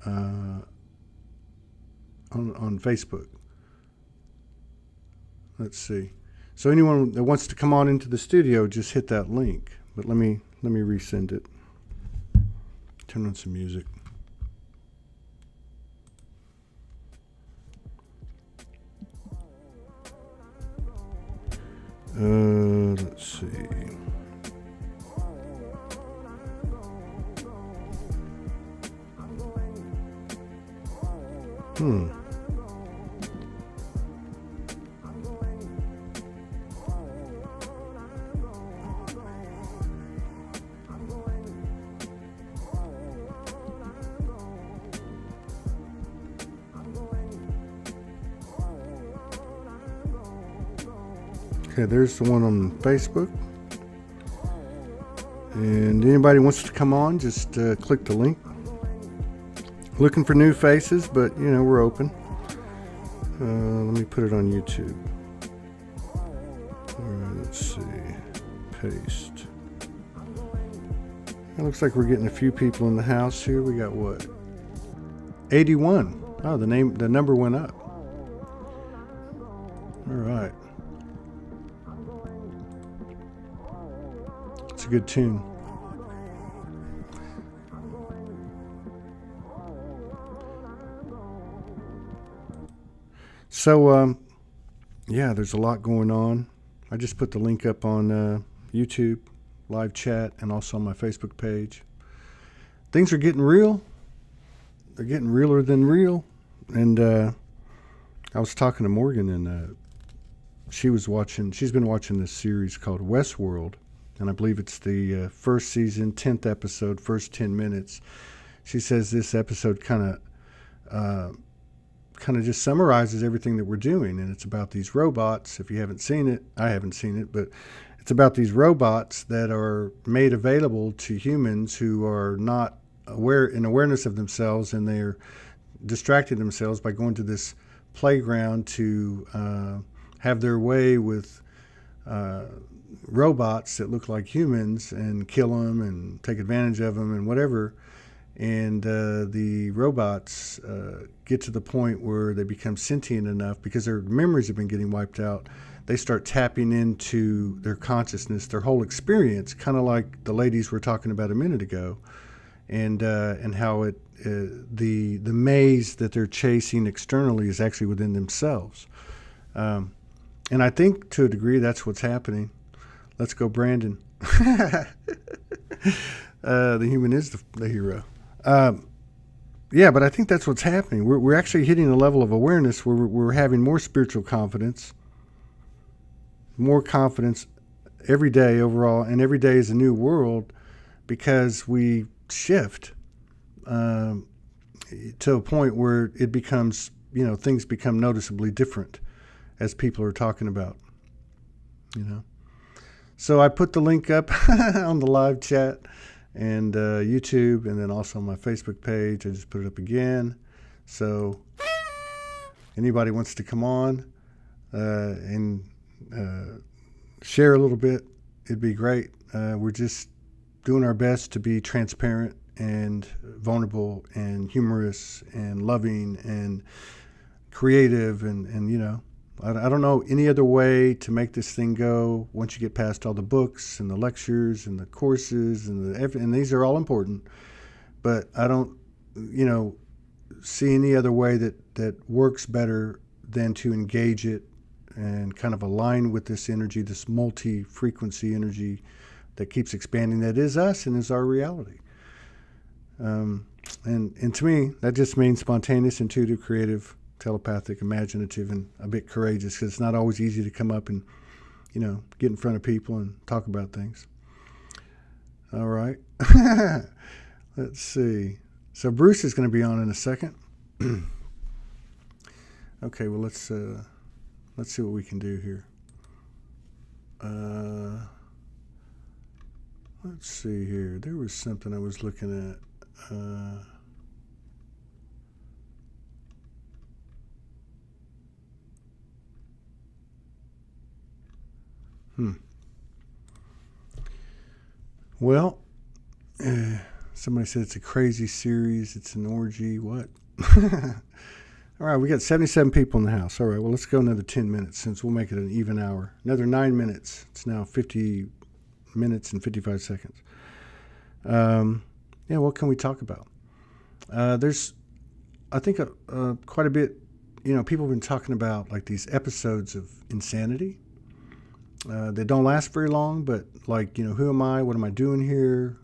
Speaker 1: on Facebook. Let's see. So anyone that wants to come on into the studio, just hit that link. But let me resend it. Turn on some music. Let's see. Okay, there's the one on Facebook. And anybody wants to come on, just click the link. Looking for new faces, but you know, we're open. Let me put it on YouTube. All right, let's see. Paste. It looks like we're getting a few people in the house here. We got what? 81. Oh, the number went up. All right. It's a good tune. So, yeah, there's a lot going on. I just put the link up on YouTube, live chat, and also on my Facebook page. Things are getting real. They're getting realer than real. And I was talking to Morgan, and she's been watching this series called Westworld. And I believe it's the first season, 10th episode, first 10 minutes. She says this episode kind of just summarizes everything that we're doing. And it's about these robots. If you haven't seen it, I haven't seen it, but it's about these robots that are made available to humans who are not awareness of themselves, and they're distracting themselves by going to this playground to have their way with robots that look like humans and kill them and take advantage of them and whatever. And the robots get to the point where they become sentient enough, because their memories have been getting wiped out. They start tapping into their consciousness, their whole experience, kind of like the ladies were talking about a minute ago, and how the maze that they're chasing externally is actually within themselves. And I think to a degree that's what's happening. Let's go, Brandon. The human is the hero. Yeah, but I think that's what's happening. We're actually hitting a level of awareness where we're having more spiritual confidence, more confidence every day overall, and every day is a new world, because we shift to a point where it becomes, things become noticeably different, as people are talking about, So I put the link up on the live chat and YouTube, and then also on my Facebook page. I just put it up again. So anybody wants to come on and share a little bit, it'd be great. We're just doing our best to be transparent and vulnerable and humorous and loving and creative, and I don't know any other way to make this thing go once you get past all the books and the lectures and the courses and these are all important, but I don't see any other way that works better than to engage it and kind of align with this energy, this multi-frequency energy that keeps expanding, that is us and is our reality. And to me, that just means spontaneous, intuitive, creative, telepathic, imaginative, and a bit courageous, because it's not always easy to come up and, get in front of people and talk about things. All right. Let's see. So Bruce is going to be on in a second. Okay, well, let's see what we can do here. Let's see here. There was something I was looking at. Well, somebody said it's a crazy series. It's an orgy. What? All right, we got 77 people in the house. All right, well, let's go another 10 minutes since we'll make it an even hour. Another 9 minutes. It's now 50 minutes and 55 seconds. Yeah, what can we talk about? There's, I think, quite a bit, people have been talking about like these episodes of insanity. They don't last very long, but like, who am I? What am I doing here?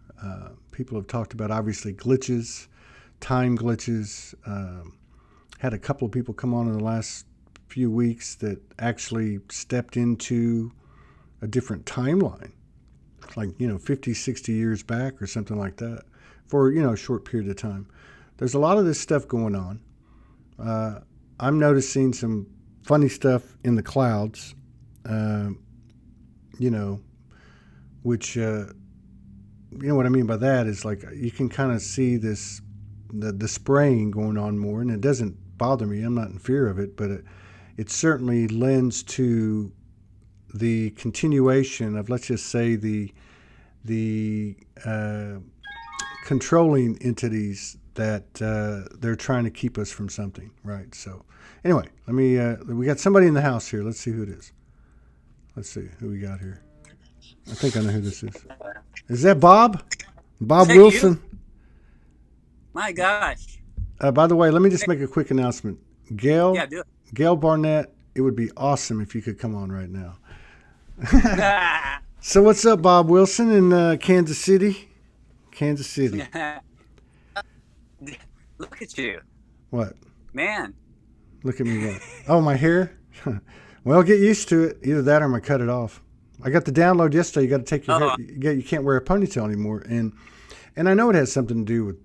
Speaker 1: People have talked about, obviously, glitches, time glitches. Had a couple of people come on in the last few weeks that actually stepped into a different timeline, like, 50, 60 years back or something like that for, a short period of time. There's a lot of this stuff going on. I'm noticing some funny stuff in the clouds, which, what I mean by that is like you can kind of see this, the spraying going on more, and it doesn't bother me. I'm not in fear of it, but it certainly lends to the continuation of, let's just say, the controlling entities that they're trying to keep us from something, right? So anyway, we got somebody in the house here. Let's see who it is. Let's see who we got here. I think I know who this is. Is that Bob? Bob Wilson?
Speaker 5: You? My gosh.
Speaker 1: By the way, let me just make a quick announcement. Gail,
Speaker 5: Yeah, do it.
Speaker 1: Gail Barnett, it would be awesome if you could come on right now. So what's up, Bob Wilson in Kansas City? Kansas City.
Speaker 5: Look at you.
Speaker 1: What?
Speaker 5: Man.
Speaker 1: Look at me. What? Oh, my hair? Well, get used to it. Either that or I'm going to cut it off. I got the download yesterday. You got to take your hair. You can't wear a ponytail anymore. And I know it has something to do with,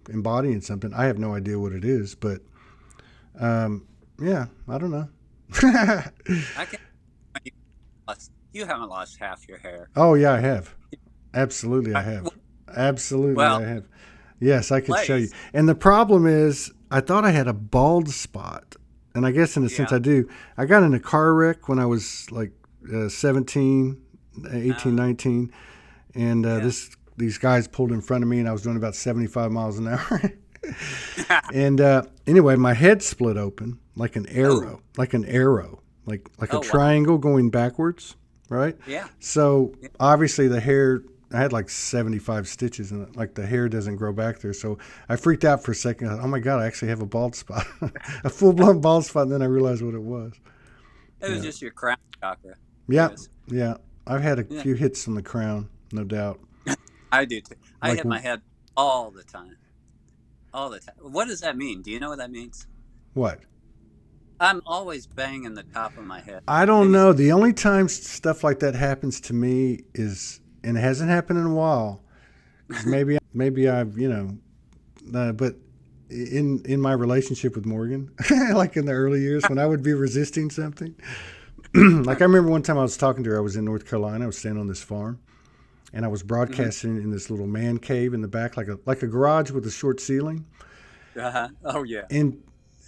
Speaker 1: embodying something. I have no idea what it is, but yeah, I don't know.
Speaker 5: You haven't lost half your hair.
Speaker 1: Oh, yeah, I have. Absolutely, I have. Absolutely,
Speaker 5: well,
Speaker 1: I have. Yes, I could show you. And the problem is, I thought I had a bald spot. And I guess in a sense I do. I got in a car wreck when I was like 17, 18, 19. And these guys pulled in front of me, and I was doing about 75 miles an hour. And anyway, my head split open like an arrow, like a triangle going backwards, right?
Speaker 5: Yeah.
Speaker 1: So obviously the hair, I had like 75 stitches in it, like the hair doesn't grow back there. So I freaked out for a second. I thought, oh my God, I actually have a bald spot, a full-blown bald spot. And then I realized what it was.
Speaker 5: It was just your crown chakra.
Speaker 1: Yeah. Yeah. I've had a few hits on the crown, no doubt.
Speaker 5: I do too. I
Speaker 1: Like
Speaker 5: hit my head all the time. All the time. What does that mean? Do you know what that means?
Speaker 1: What?
Speaker 5: I'm always banging the top of my head.
Speaker 1: I don't know. The only time stuff like that happens to me is, and it hasn't happened in a while, 'cause maybe I've, but in my relationship with Morgan, like in the early years when I would be resisting something, like I remember one time I was talking to her, I was in North Carolina, I was staying on this farm, and I was broadcasting in this little man cave in the back, like a garage with a short ceiling.
Speaker 5: Oh yeah.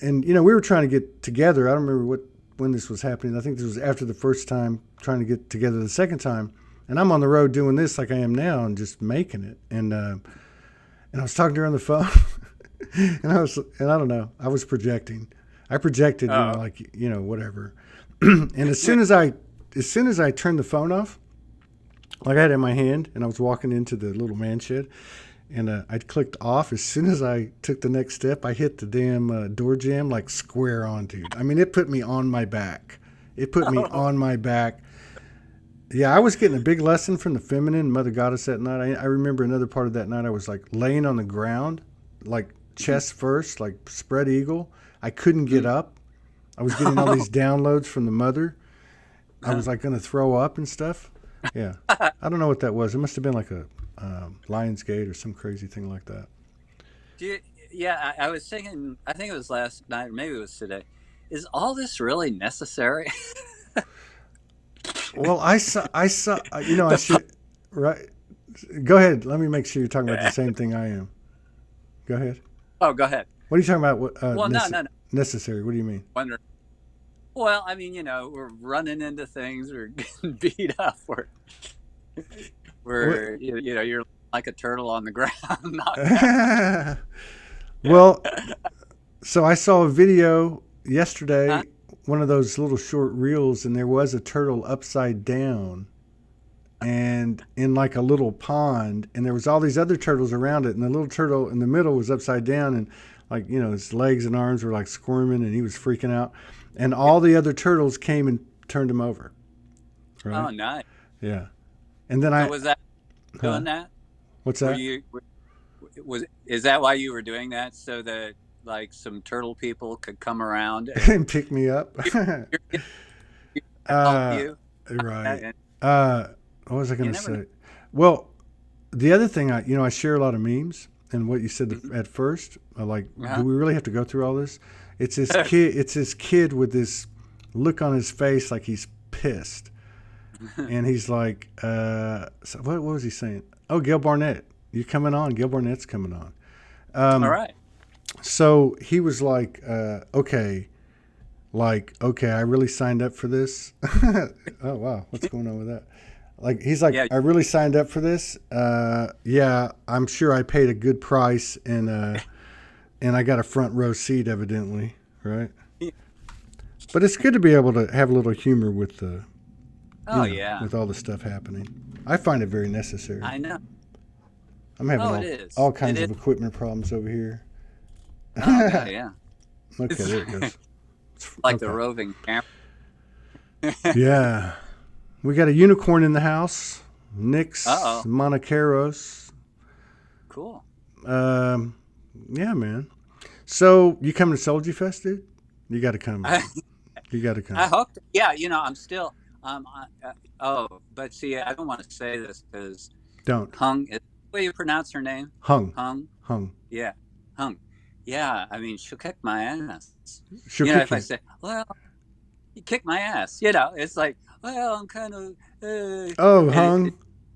Speaker 1: And we were trying to get together. I don't remember when this was happening. I think this was after the first time, trying to get together the second time. And I'm on the road doing this like I am now and just making it. And I was talking to her on the phone, and I don't know, I was projecting. I projected, whatever. And as soon as I turned the phone off, like I had it in my hand, and I was walking into the little man shed, and I clicked off. As soon as I took the next step, I hit the damn door jamb like square on, dude. I mean, it put me on my back. It put me on my back. Yeah, I was getting a big lesson from the feminine Mother Goddess that night. I remember another part of that night. I was like laying on the ground, like chest first, like spread eagle. I couldn't get up. I was getting all these downloads from the mother. I was like going to throw up and stuff. Yeah. I don't know what that was. It must have been like a Lion's Gate or some crazy thing like that.
Speaker 5: I was thinking, I think it was last night, or maybe it was today. Is all this really necessary?
Speaker 1: Well, I saw, I should, right. Go ahead. Let me make sure you're talking about the same thing I am. Go ahead.
Speaker 5: Oh, go ahead.
Speaker 1: What are you talking about?
Speaker 5: No.
Speaker 1: Necessary. What do you mean?
Speaker 5: Wonder. Well, I mean, we're running into things, we're getting beat up, you're like a turtle on the ground.
Speaker 1: Well, so I saw a video yesterday, one of those little short reels, and there was a turtle upside down and in like a little pond, and there was all these other turtles around it, and the little turtle in the middle was upside down, and like, his legs and arms were like squirming, and he was freaking out, and all the other turtles came and turned him over. Right?
Speaker 5: Oh, nice.
Speaker 1: Yeah. And then
Speaker 5: was that doing that?
Speaker 1: What's that?
Speaker 5: Is that why you were doing that? So that like some turtle people could come around
Speaker 1: and pick me up?
Speaker 5: Help you.
Speaker 1: Right. What was I going to say? Well, the other thing, I share a lot of memes, and what you said at first, do we really have to go through all this? It's this kid. It's this kid with this look on his face like he's pissed, and he's like, so what was he saying? Oh, Gail Barnett, you coming on? Gail Barnett's coming on.
Speaker 5: All right.
Speaker 1: So he was like, okay, I really signed up for this. Oh wow, what's going on with that? Like, he's like, I really signed up for this. Yeah, I'm sure I paid a good price, and I got a front row seat, evidently, right? But it's good to be able to have a little humor with the, with all the stuff happening. I find it very necessary.
Speaker 5: I know.
Speaker 1: I'm having all kinds of equipment problems over here.
Speaker 5: Oh, yeah.
Speaker 1: Okay, there it goes.
Speaker 5: Like the roving camera.
Speaker 1: Yeah. We got a unicorn in the house. Nix Monacaros.
Speaker 5: Cool.
Speaker 1: Yeah, man. So, you coming to Soulogy Fest, dude? You got to come. You got to come.
Speaker 5: I hope. Yeah, I'm still. But see, I don't want to say this because.
Speaker 1: Don't.
Speaker 5: Hung. Is the way you pronounce her name?
Speaker 1: Hung.
Speaker 5: Yeah, Hung. Yeah, I mean, she'll kick my ass.
Speaker 1: She'll kick
Speaker 5: if I say, well, you kick my ass, it's like, well, I'm kind of.
Speaker 1: Hung.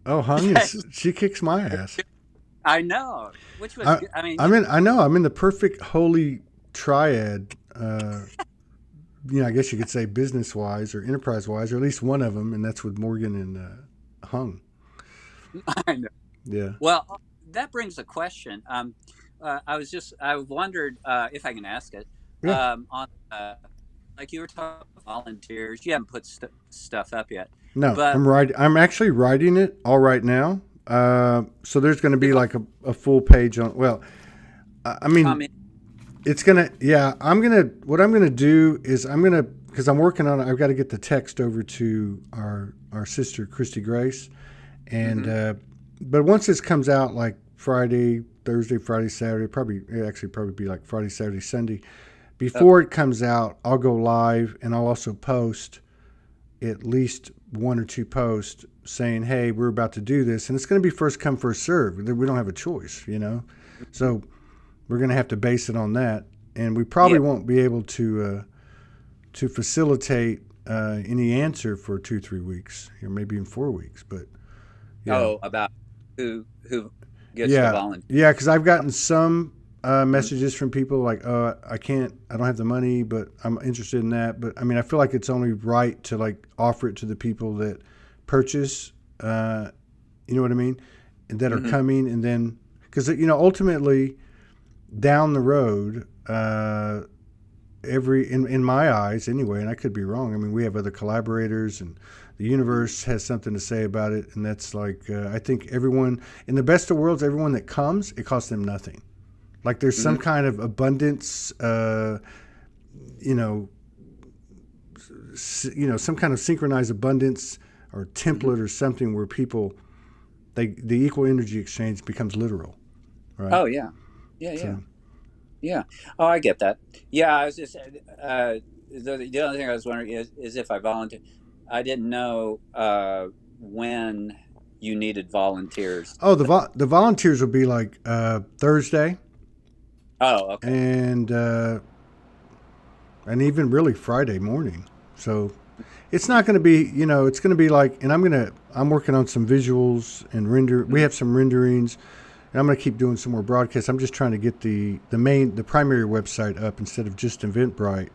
Speaker 1: Hung. She kicks my ass.
Speaker 5: I know. Which was,
Speaker 1: I know. I'm in the perfect holy triad. I guess you could say business-wise or enterprise-wise, or at least one of them, and that's with Morgan and Hung.
Speaker 5: I know.
Speaker 1: Yeah.
Speaker 5: Well, that brings a question. I wondered if I can ask it.
Speaker 1: Yeah.
Speaker 5: Like you were talking about volunteers, you haven't put stuff up yet.
Speaker 1: No,
Speaker 5: but
Speaker 1: I'm actually writing it all right now. So there's going to be like a full page on. Well, I mean, it's gonna. Yeah, What I'm gonna do is because I'm working on it. I've got to get the text over to our sister Christy Grace, and but once this comes out, like Friday, Thursday, Friday, Saturday, probably be like Friday, Saturday, Sunday. Before it comes out, I'll go live, and I'll also post at least one or two posts saying, hey, we're about to do this. And it's going to be first come, first serve. We don't have a choice, So we're going to have to base it on that. And we probably won't be able to facilitate any answer for 2-3 weeks, or maybe even 4 weeks. But
Speaker 5: about who gets to volunteer.
Speaker 1: Yeah, because I've gotten some messages from people like, I don't have the money, but I'm interested in that. But I mean, I feel like it's only right to like offer it to the people that purchase, you know what I mean? And that are coming. And then, because, ultimately down the road, in my eyes anyway, and I could be wrong. I mean, we have other collaborators, and the universe has something to say about it. And that's like, I think everyone, in the best of worlds, everyone that comes, it costs them nothing. Like there's some kind of abundance, some kind of synchronized abundance or template or something where people, the equal energy exchange becomes literal, right?
Speaker 5: Oh yeah, yeah. Oh, I get that. Yeah, I was just the only thing I was wondering is if I volunteer. I didn't know when you needed volunteers.
Speaker 1: Oh, the volunteers will be like Thursday.
Speaker 5: Oh, okay.
Speaker 1: And even really Friday morning. So it's not going to be, it's going to be like, and I'm working on some visuals and render. We have some renderings, and I'm going to keep doing some more broadcasts. I'm just trying to get the primary website up instead of just Eventbrite.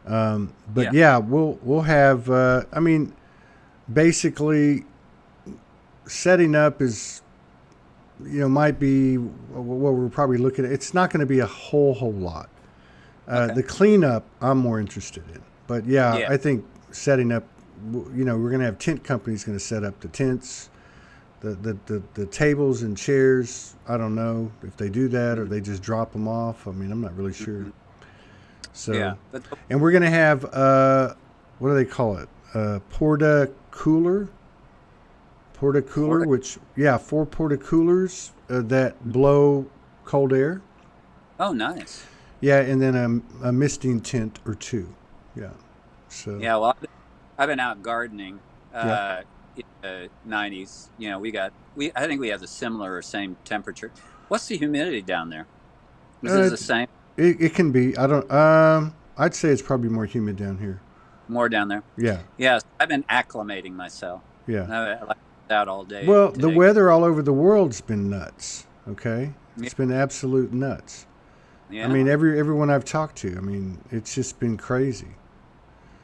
Speaker 1: But we'll have, basically setting up is, might be what we're probably looking at. It's not going to be a whole lot.
Speaker 5: Okay.
Speaker 1: The cleanup, I'm more interested in. But I think setting up, we're going to have tent companies going to set up the tents, the tables and chairs. I don't know if they do that or they just drop them off. I mean, I'm not really sure. So, and we're going to have, what do they call it? Porta cooler, which, 4 porta coolers that blow cold air.
Speaker 5: Oh, nice.
Speaker 1: Yeah, and then a misting tent or 2. Yeah. So.
Speaker 5: Yeah, well, I've been out gardening in the 90s. I think we have the similar or same temperature. What's the humidity down there? Is it the same?
Speaker 1: It can be. I don't. I'd say it's probably more humid down here.
Speaker 5: More down there.
Speaker 1: Yeah.
Speaker 5: Yes, I've been acclimating myself.
Speaker 1: Yeah.
Speaker 5: I like out all day.
Speaker 1: Well, the weather all over the world's been nuts. Okay, it's been absolute nuts. Yeah. I mean, everyone I've talked to. I mean, it's just been crazy.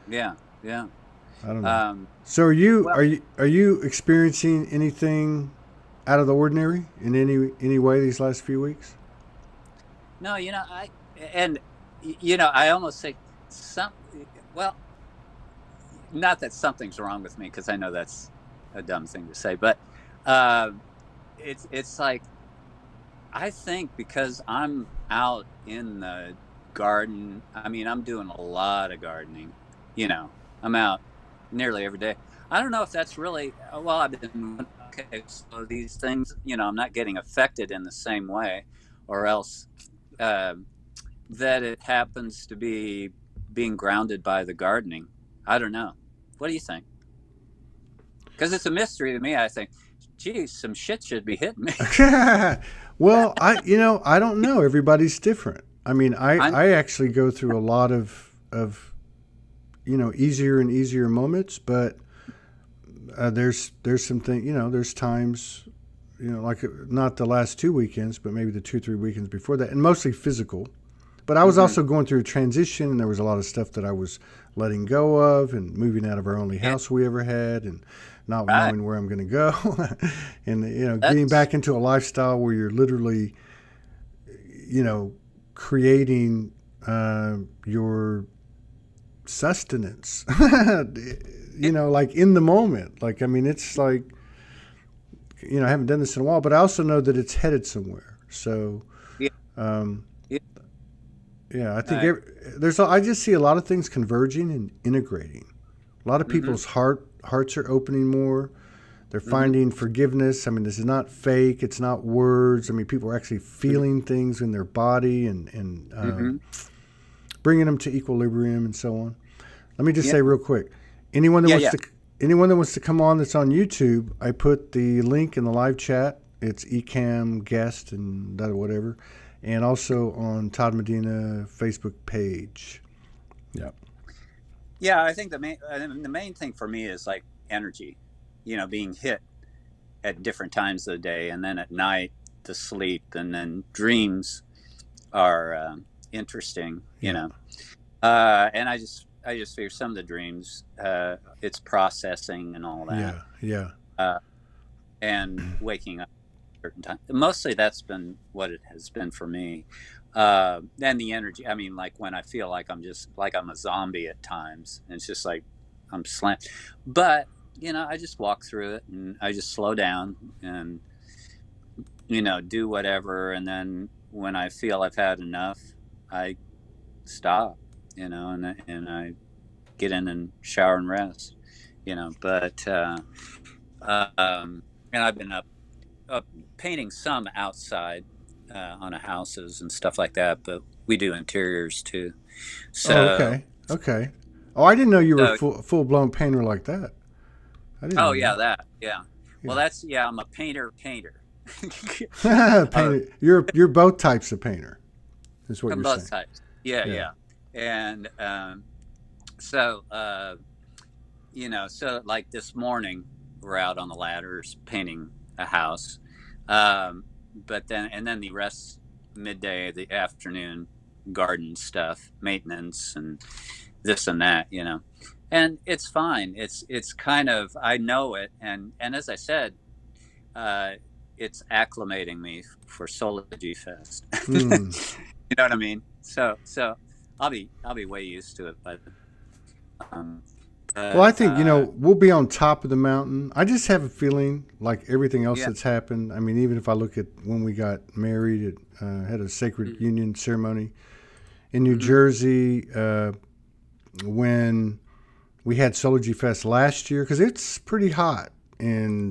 Speaker 5: Yeah.
Speaker 1: I don't know. So are you experiencing anything out of the ordinary in any way these last few weeks?
Speaker 5: No, I almost say well, not that something's wrong with me, because I know that's a dumb thing to say, but it's like, I think because I'm out in the garden, I mean, I'm doing a lot of gardening, I'm out nearly every day. I don't know if that's really, I've been, okay, so these things, I'm not getting affected in the same way, or else that it happens to be being grounded by the gardening. I don't know. What do you think? Because it's a mystery to me. I think, geez, some shit should be hitting me.
Speaker 1: Well, I don't know. Everybody's different. I mean, I actually go through a lot of easier and easier moments, but there's some things, there's times, like not the last 2 weekends, but maybe the 2-3 weekends before that, and mostly physical. But I was also going through a transition, and there was a lot of stuff that I was letting go of, and moving out of our only house we ever had, and not knowing where I'm going to go, and getting back into a lifestyle where you're literally, creating your sustenance, like in the moment. Like, I mean, it's like, I haven't done this in a while, but I also know that it's headed somewhere. So, I think I just see a lot of things converging and integrating. A lot of people's hearts are opening more. They're finding forgiveness. I mean, this is not fake. It's not words. I mean, people are actually feeling things in their body and bringing them to equilibrium and so on. Let me just say real quick, anyone that wants to come on that's on YouTube, I put the link in the live chat. It's eCam guest and that or whatever. And also on Todd Medina Facebook page. Yeah.
Speaker 5: Yeah, I think the main thing for me is like energy, being hit at different times of the day, and then at night the sleep, and then dreams are interesting, and I just figure some of the dreams, it's processing and all that.
Speaker 1: Yeah.
Speaker 5: And waking up at a certain time. Mostly that's been what it has been for me. Then the energy, I mean, like when I feel like I'm a zombie at times, and it's just like I'm slammed. But, I just walk through it, and I just slow down and, do whatever. And then when I feel I've had enough, I stop, and I get in and shower and rest, but and I've been up painting some outside on houses and stuff like that, but we do interiors too.
Speaker 1: Oh,
Speaker 5: So,
Speaker 1: okay. Oh, I didn't know you were a
Speaker 5: so
Speaker 1: full blown painter like that. I didn't know
Speaker 5: yeah. Well,
Speaker 1: Yeah.
Speaker 5: I'm a painter.
Speaker 1: Painter. You're both types of painter. Is what
Speaker 5: From
Speaker 1: you're
Speaker 5: both
Speaker 1: saying.
Speaker 5: sides. Yeah. And so, so like this morning, we're out on the ladders painting a house. But then the rest midday, the afternoon, garden stuff, maintenance, and this and that, and it's fine. It's kind of, I know it. And as I said, it's acclimating me for Soulogy Fest.
Speaker 1: Mm.
Speaker 5: You know what I mean? So I'll be way used to it,
Speaker 1: Well, I think we'll be on top of the mountain. I just have a feeling like everything else that's happened. I mean, even if I look at when we got married, had a sacred union ceremony in New Jersey, when we had Soulogy Fest last year, because it's pretty hot in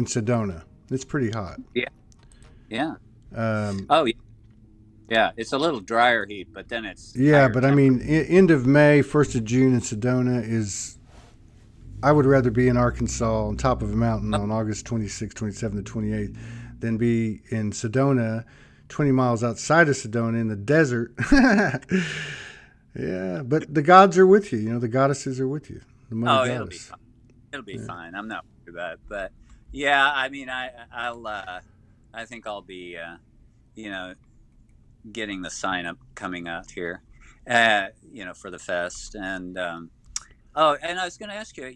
Speaker 1: Sedona. It's pretty hot.
Speaker 5: Yeah. Oh, yeah. It's a little drier heat, but then it's
Speaker 1: but I mean, end of May, 1st of June in Sedona is. I would rather be in Arkansas on top of a mountain on August 26th, 27th, and 28th than be in Sedona, 20 miles outside of Sedona in the desert. Yeah, but the gods are with you. The goddesses are with you. The mother goddess.
Speaker 5: It'll be fine. I'm not worried about it, but yeah, I mean, I think I'll be, getting the sign up coming out here, for the fest. And and I was going to ask you,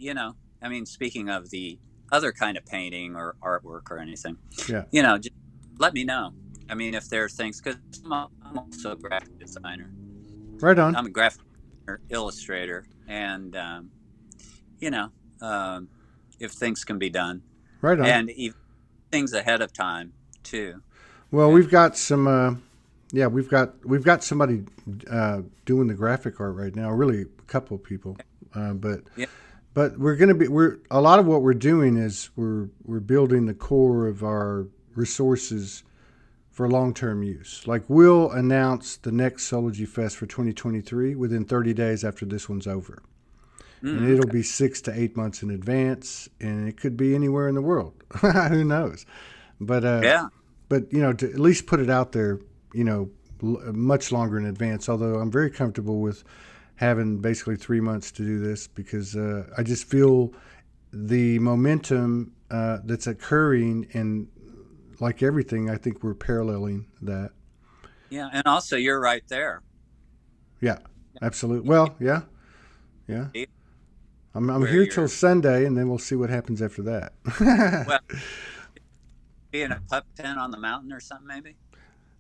Speaker 5: I mean, speaking of the other kind of painting or artwork or anything, just let me know. I mean, if there are things, because I'm also a graphic designer.
Speaker 1: Right on.
Speaker 5: I'm a graphic illustrator, and if things can be done,
Speaker 1: right on,
Speaker 5: and even things ahead of time too.
Speaker 1: Well, we've got some. We've got somebody doing the graphic art right now. Really, a couple of people, but we're a lot of what we're doing is we're building the core of our resources for long-term use. Like, we'll announce the next Soulogy Fest for 2023 within 30 days after this one's over. And it'll be 6 to 8 months in advance, and it could be anywhere in the world. Who knows? But to at least put it out there, much longer in advance. Although I'm very comfortable with having basically 3 months to do this, because I just feel the momentum that's occurring, and like everything, I think we're paralleling that.
Speaker 5: Yeah, and also you're right there.
Speaker 1: Yeah, absolutely. Well, yeah. I'm here till Sunday, and then we'll see what happens after that.
Speaker 5: Well, be in a pup tent on the mountain or something, maybe.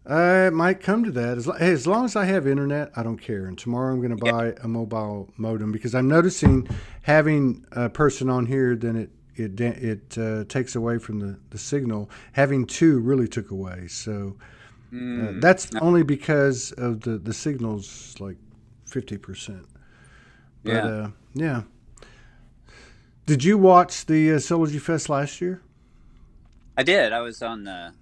Speaker 1: It might come to that. As long as I have internet, I don't care. And tomorrow I'm going to buy a mobile modem, because I'm noticing having a person on here, then it takes away from the signal. Having two really took away. So that's only because of the signal's like 50%. But yeah. Did you watch the Soulogy Fest last year?
Speaker 5: I did. I was on the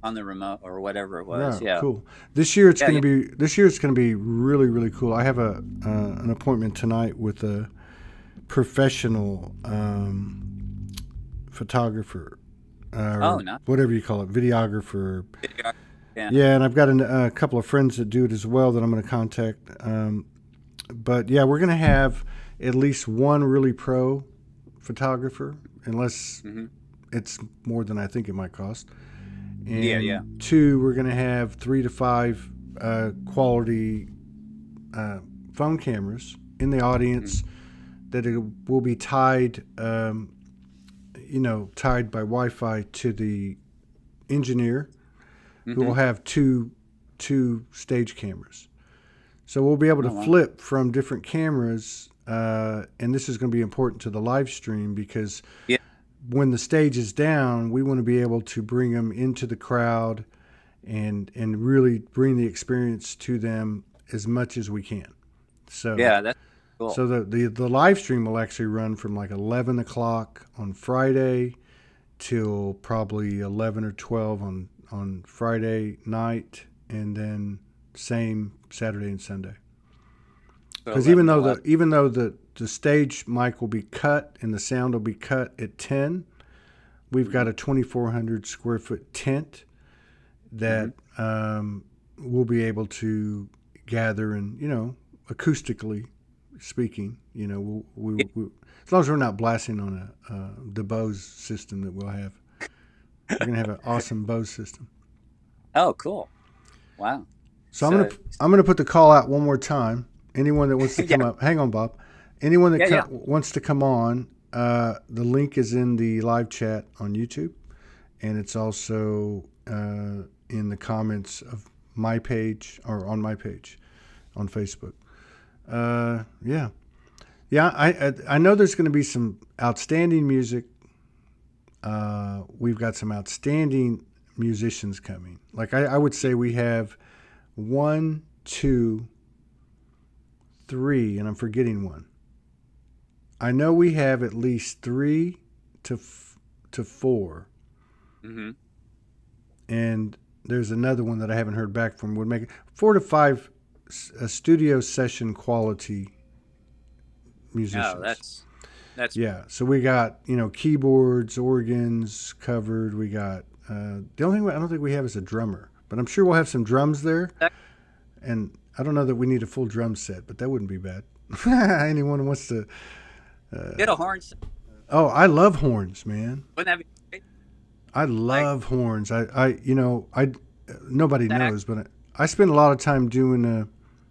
Speaker 5: on the remote or whatever it was.
Speaker 1: Yeah, cool. This year it's going to be really, really cool. I have an appointment tonight with a professional photographer, whatever you call it, videographer. Yeah, and I've got a couple of friends that do it as well that I'm going to contact. But yeah, we're going to have at least one really pro photographer, unless it's more than I think it might cost. And two, we're going to have 3 to 5 quality phone cameras in the audience that it will be tied, tied by Wi-Fi to the engineer, who will have two stage cameras. So we'll be able to flip from different cameras, and this is going to be important to the live stream, because when the stage is down, we want to be able to bring them into the crowd and really bring the experience to them as much as we can. So
Speaker 5: Yeah, that's cool.
Speaker 1: So the live stream will actually run from like 11 o'clock on Friday till probably 11 or 12 on Friday night, and then same Saturday and Sunday. Because even though the stage mic will be cut and the sound will be cut at 10, we've got a 2,400 square foot tent that we'll be able to gather and, acoustically speaking, we as long as we're not blasting on the Bose system that we'll have. We're going to have an awesome Bose system.
Speaker 5: Oh, cool. Wow.
Speaker 1: So I'm gonna put the call out one more time. Anyone that wants to come up, hang on, Bob. Anyone that wants to come on, the link is in the live chat on YouTube, and it's also in the comments of my page or on my page on Facebook. I know there's going to be some outstanding music. We've got some outstanding musicians coming. Like I would say we have 1, 2, 3, and I'm forgetting one. I know we have at least 3 to 4.
Speaker 5: Mm-hmm.
Speaker 1: And there's another one that I haven't heard back from. Would make it 4 to 5 studio session quality musicians.
Speaker 5: Oh, that's
Speaker 1: yeah. So we got keyboards, organs covered. We got the only thing I don't think we have is a drummer, but I'm sure we'll have some drums there. And I don't know that we need a full drum set, but that wouldn't be bad. Anyone wants to
Speaker 5: get a horn.
Speaker 1: Oh, I love horns, man.
Speaker 5: Wouldn't that be great?
Speaker 1: I love horns. I nobody knows, but I spend a lot of time doing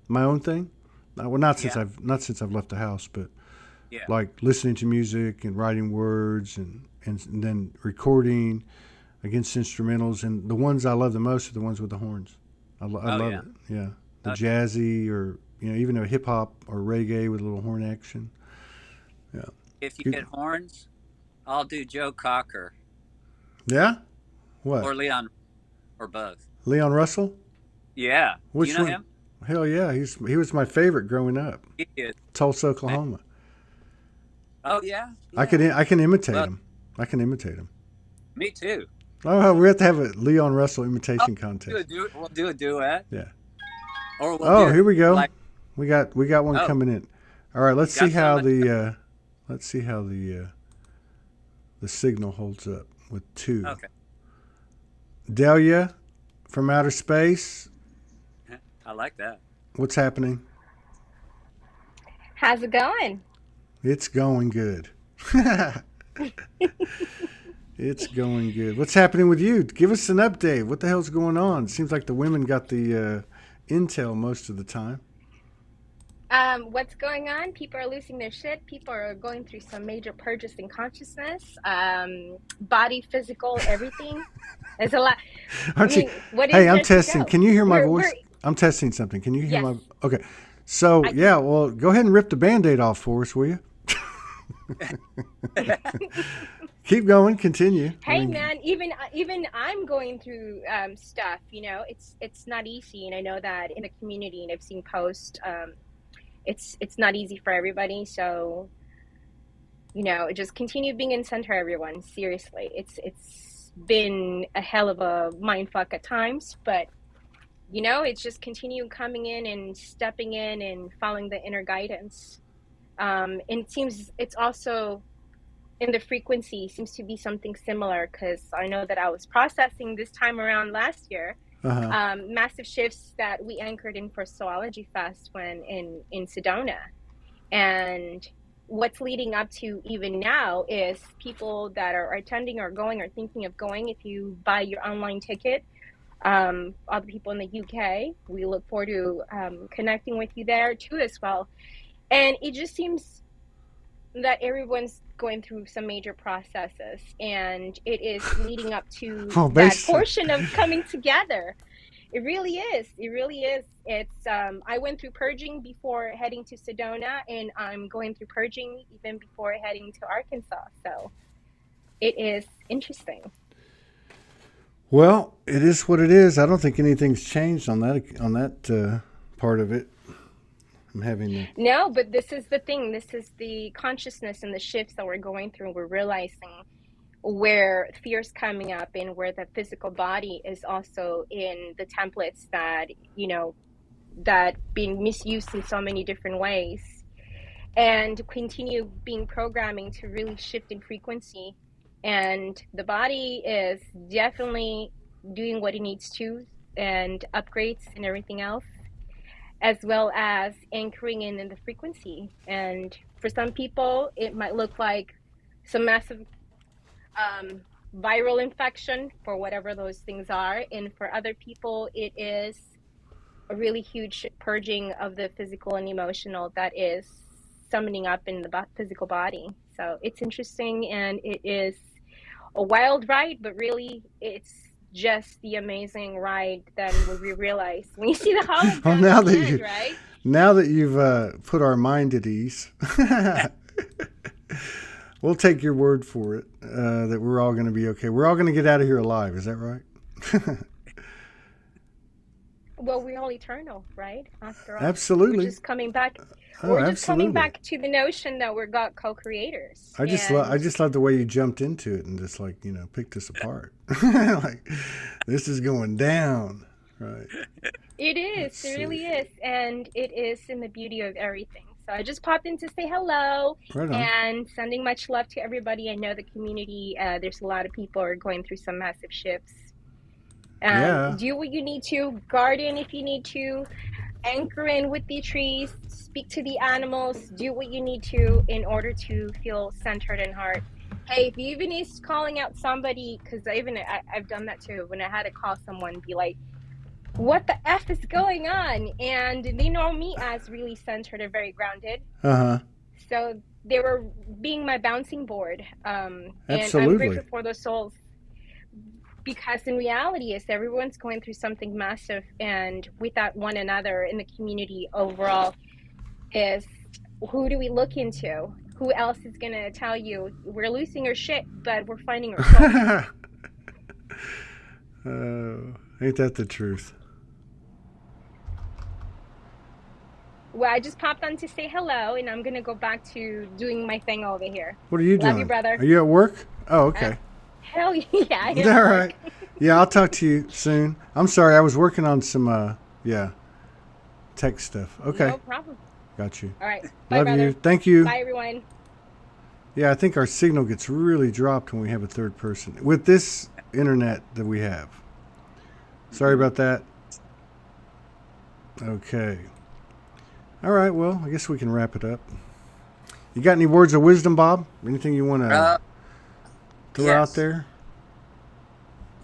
Speaker 1: my own thing. Well, not since I've left the house, but like listening to music and writing words and then recording against instrumentals. And the ones I love the most are the ones with the horns. I love it. Yeah, the jazzy or even a hip hop or reggae with a little horn action. Yeah.
Speaker 5: If you get horns, I'll do Joe Cocker.
Speaker 1: Yeah? What?
Speaker 5: Or Leon, or both.
Speaker 1: Leon Russell?
Speaker 5: Yeah.
Speaker 1: Which
Speaker 5: do you know
Speaker 1: one?
Speaker 5: him?
Speaker 1: Hell yeah, he was my favorite growing up.
Speaker 5: He is.
Speaker 1: Tulsa, Oklahoma.
Speaker 5: Oh yeah.
Speaker 1: I can imitate him. I can imitate him.
Speaker 5: Me too.
Speaker 1: Oh, we have to have a Leon Russell imitation contest.
Speaker 5: We'll do a duet.
Speaker 1: Yeah.
Speaker 5: Or we'll
Speaker 1: here we go. We got one coming in. All right, let's see how the signal holds up with 2.
Speaker 5: Okay.
Speaker 1: Delia from outer space.
Speaker 5: I like that.
Speaker 1: What's happening?
Speaker 6: How's it going?
Speaker 1: It's going good. It's going good. What's happening with you? Give us an update. What the hell's going on? Seems like the women got the intel most of the time.
Speaker 6: What's going on? People are losing their shit. People are going through some major purges in consciousness. Body, physical, everything. There's a lot.
Speaker 1: Aren't you? Hey, I'm testing. Can you hear my voice? I'm testing something. Can you hear my? Okay. So well, go ahead and rip the Band-Aid off for us, will you? Keep going. Continue.
Speaker 6: Hey, man. Even I'm going through stuff. It's not easy, and I know that in the community, and I've seen posts. It's not easy for everybody. So, just continue being in center, everyone. Seriously, it's been a hell of a mindfuck at times, but it's just continue coming in and stepping in and following the inner guidance. And it seems it's also in the frequency seems to be something similar, because I know that I was processing this time around last year. Massive shifts that we anchored in for Soulogy Fest when in Sedona. And what's leading up to even now is people that are attending or going or thinking of going, if you buy your online ticket, all the people in the UK, we look forward to connecting with you there too as well. And it just seems that everyone's going through some major processes, and it is leading up to that portion of coming together. It really is. It's I went through purging before heading to Sedona, and I'm going through purging even before heading to Arkansas. So it is interesting. Well,
Speaker 1: it is what it is. I don't think anything's changed on that part of it. I'm having the...
Speaker 6: No, but this is the thing. This is the consciousness and the shifts that we're going through. We're realizing where fear's coming up and where the physical body is also in the templates that, you know, that being misused in so many different ways, and continue being programming to really shift in frequency. And the body is definitely doing what it needs to, and upgrades and everything else, as well as anchoring in the frequency. And for some people, it might look like some massive viral infection for whatever those things are. And for other people, it is a really huge purging of the physical and emotional that is summoning up in the physical body. So it's interesting, and it is a wild ride, but really it's just the amazing ride that we realize when you see the hologram
Speaker 1: Well, now
Speaker 6: at the
Speaker 1: that
Speaker 6: end,
Speaker 1: you,
Speaker 6: right?
Speaker 1: now that you've put our mind at ease, we'll take your word for it, that we're all going to be okay. We're all going to get out of here alive. Is that right?
Speaker 6: Well, we're all eternal, right? After all,
Speaker 1: Absolutely.
Speaker 6: we're just coming back.
Speaker 1: Oh,
Speaker 6: We're just coming
Speaker 1: absolutely.
Speaker 6: back to the notion that we're God co-creators.
Speaker 1: I just
Speaker 6: And
Speaker 1: love the way you jumped into it and just picked us apart. Like, this is going down, right?
Speaker 6: it is.
Speaker 1: Let's
Speaker 6: It really
Speaker 1: see.
Speaker 6: is, and it is in the beauty of everything. So I just popped in to say hello
Speaker 1: Right on.
Speaker 6: and sending much love to everybody. I know the community. There's a lot of people are going through some massive shifts.
Speaker 1: Yeah.
Speaker 6: Do what you need to, garden if you need to, anchor in with the trees, speak to the animals, do what you need to in order to feel centered in heart. Hey, if you even is calling out somebody, because I've done that too, when I had to call someone, be like, what the F is going on? And they know me as really centered and very grounded.
Speaker 1: Uh-huh.
Speaker 6: So they were being my bouncing board. And I'm
Speaker 1: Absolutely.
Speaker 6: grateful for those souls. Because in reality, is everyone's going through something massive, and without one another in the community overall, is who do we look into? Who else is going to tell you we're losing our shit, but we're finding our soul?
Speaker 1: Ain't that the truth?
Speaker 6: Well, I just popped on to say hello, and I'm going to go back to doing my thing over here.
Speaker 1: What are you doing?
Speaker 6: Love you, brother.
Speaker 1: Are you at work? Oh, okay.
Speaker 6: Hell yeah. I am
Speaker 1: All
Speaker 6: at
Speaker 1: right.
Speaker 6: work.
Speaker 1: Yeah, I'll talk to you soon. I'm sorry, I was working on some tech stuff. Okay.
Speaker 6: No problem.
Speaker 1: Got you.
Speaker 6: All right. Bye,
Speaker 1: Love
Speaker 6: brother.
Speaker 1: you. Thank you.
Speaker 6: Bye, everyone.
Speaker 1: Yeah, I think our signal gets really dropped when we have a third person with this internet that we have. Sorry about that. Okay. All right, well, I guess we can wrap it up. You got any words of wisdom, Bob? Anything you want to throw out there?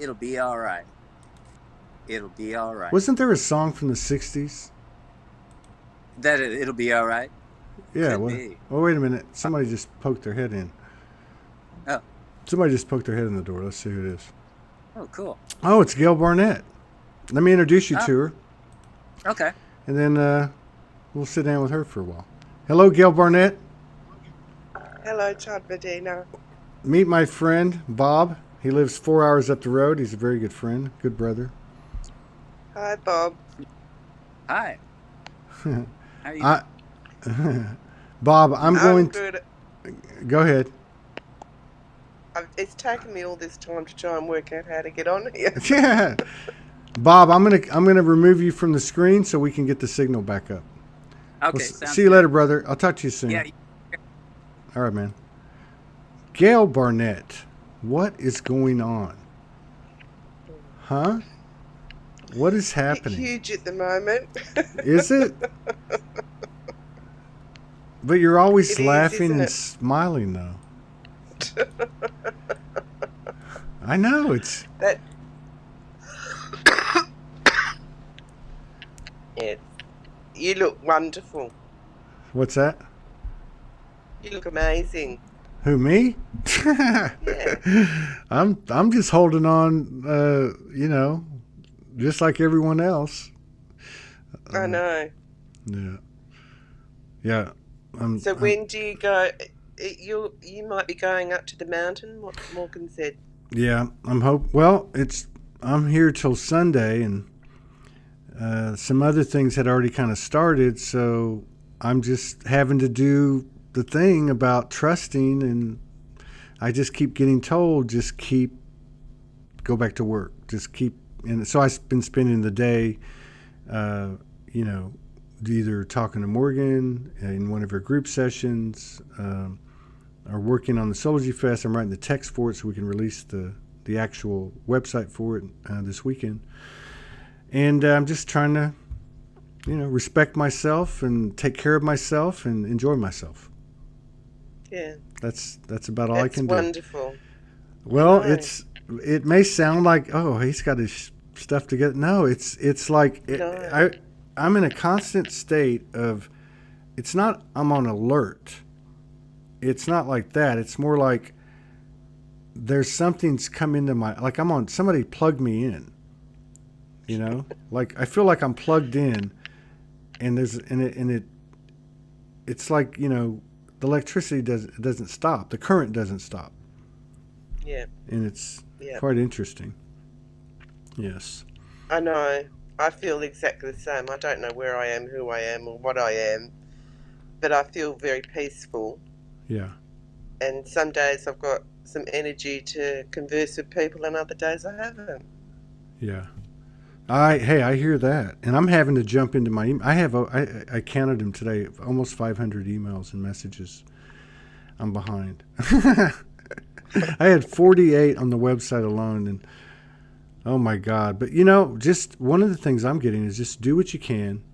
Speaker 5: It'll be all right. It'll be all right.
Speaker 1: Wasn't there a song from the 60s?
Speaker 5: It'll be all right.
Speaker 1: Yeah.
Speaker 5: Could
Speaker 1: Well,
Speaker 5: be.
Speaker 1: oh, wait a minute. Somebody just poked their head in.
Speaker 5: Oh.
Speaker 1: Somebody just poked their head in the door. Let's see who it is.
Speaker 5: Oh, cool.
Speaker 1: Oh, it's Gail Barnett. Let me introduce you to her,
Speaker 5: Okay.
Speaker 1: and then we'll sit down with her for a while. Hello, Gail Barnett.
Speaker 7: Hello, Todd Medina.
Speaker 1: Meet my friend, Bob. He lives 4 hours up the road. He's a very good friend, good brother.
Speaker 7: Hi, Bob.
Speaker 5: Hi. How are you?
Speaker 1: Bob, I'm going
Speaker 7: good.
Speaker 1: Go ahead.
Speaker 7: It's taken me all this time to try and work out how to get on here.
Speaker 1: Yeah. Bob, I'm gonna remove you from the screen so we can get the signal back up.
Speaker 5: Okay.
Speaker 1: Well,
Speaker 5: sounds
Speaker 1: see you
Speaker 5: good.
Speaker 1: later, brother. I'll talk to you soon.
Speaker 5: Yeah.
Speaker 1: All right, man. Gail Barnett, what is going on? Huh? What is happening?
Speaker 7: Huge at the moment.
Speaker 1: Is it? But you're always
Speaker 7: It is,
Speaker 1: laughing
Speaker 7: isn't
Speaker 1: and
Speaker 7: it?
Speaker 1: smiling, though. I know it's.
Speaker 7: That. Yeah. You look wonderful.
Speaker 1: What's that?
Speaker 7: You look amazing.
Speaker 1: Who, me?
Speaker 7: Yeah.
Speaker 1: I'm just holding on. Just like everyone else.
Speaker 7: I know.
Speaker 1: Yeah. Yeah.
Speaker 7: So when do you go? You might be going up to the mountain. What Morgan said.
Speaker 1: Yeah, I'm here till Sunday, and some other things had already kind of started, so I'm just having to do the thing about trusting, and I just keep getting told, just go back to work, just keep. And so I've been spending the day, either talking to Morgan in one of her group sessions, or working on the Soulogy Fest. I'm writing the text for it so we can release the actual website for it this weekend. And I'm just trying to, respect myself and take care of myself and enjoy myself.
Speaker 7: Yeah.
Speaker 1: That's about all I can do.
Speaker 7: That's wonderful.
Speaker 1: Well, it may sound like, oh, he's got his stuff together. No, it's like I'm in a constant state of, it's not I'm on alert. It's not like that. It's more like there's something's come into like somebody plugged me in. Like I feel like I'm plugged in, and it's like, the electricity doesn't stop. The current doesn't stop.
Speaker 7: Yeah.
Speaker 1: And it's quite interesting. Yes.
Speaker 7: I know. I feel exactly the same. I don't know where I am, who I am, or what I am, but I feel very peaceful.
Speaker 1: Yeah.
Speaker 7: And some days I've got some energy to converse with people, and other days I haven't.
Speaker 1: Yeah. I hear that, and I'm having to jump into my email. I counted them today, almost 500 emails and messages. I'm behind. I had 48 on the website alone, and oh my God. But just one of the things I'm getting is just do what you can.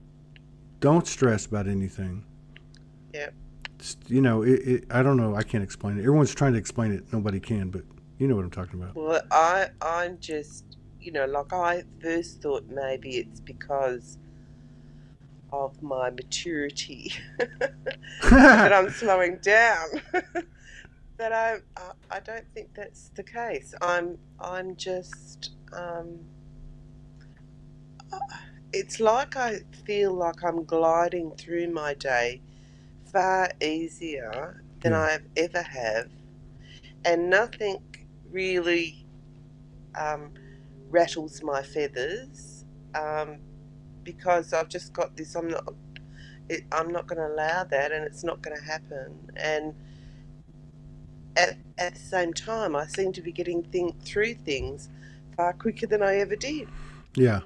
Speaker 1: Don't stress about anything.
Speaker 7: Yeah.
Speaker 1: I don't know. I can't explain it. Everyone's trying to explain it. Nobody can, but you know what I'm talking about.
Speaker 7: Well, I'm just, like I first thought maybe it's because of my maturity that I'm slowing down. But I don't think that's the case. I'm just, it's like I feel like I'm gliding through my day far easier than I ever have, and nothing really rattles my feathers, because I've just got this. I'm not going to allow that, and it's not going to happen. And at the same time, I seem to be getting through things far quicker than I ever did.
Speaker 1: Yeah.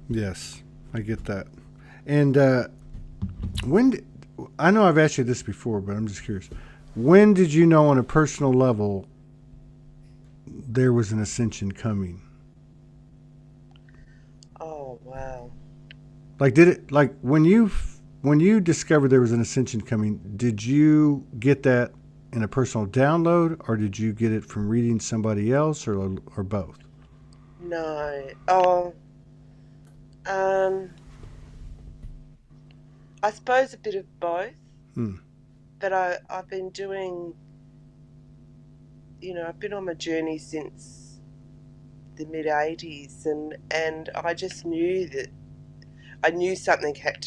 Speaker 1: Yes, I get that. And I know I've asked you this before, but I'm just curious. When did you know on a personal level there was an ascension coming?
Speaker 7: Oh, wow.
Speaker 1: Like, when you discovered there was an ascension coming, did you get that in a personal download, or did you get it from reading somebody else, or both?
Speaker 7: No. Oh, I suppose a bit of both. But I've been doing, I've been on my journey since the mid-'80s, and I just knew that I knew something had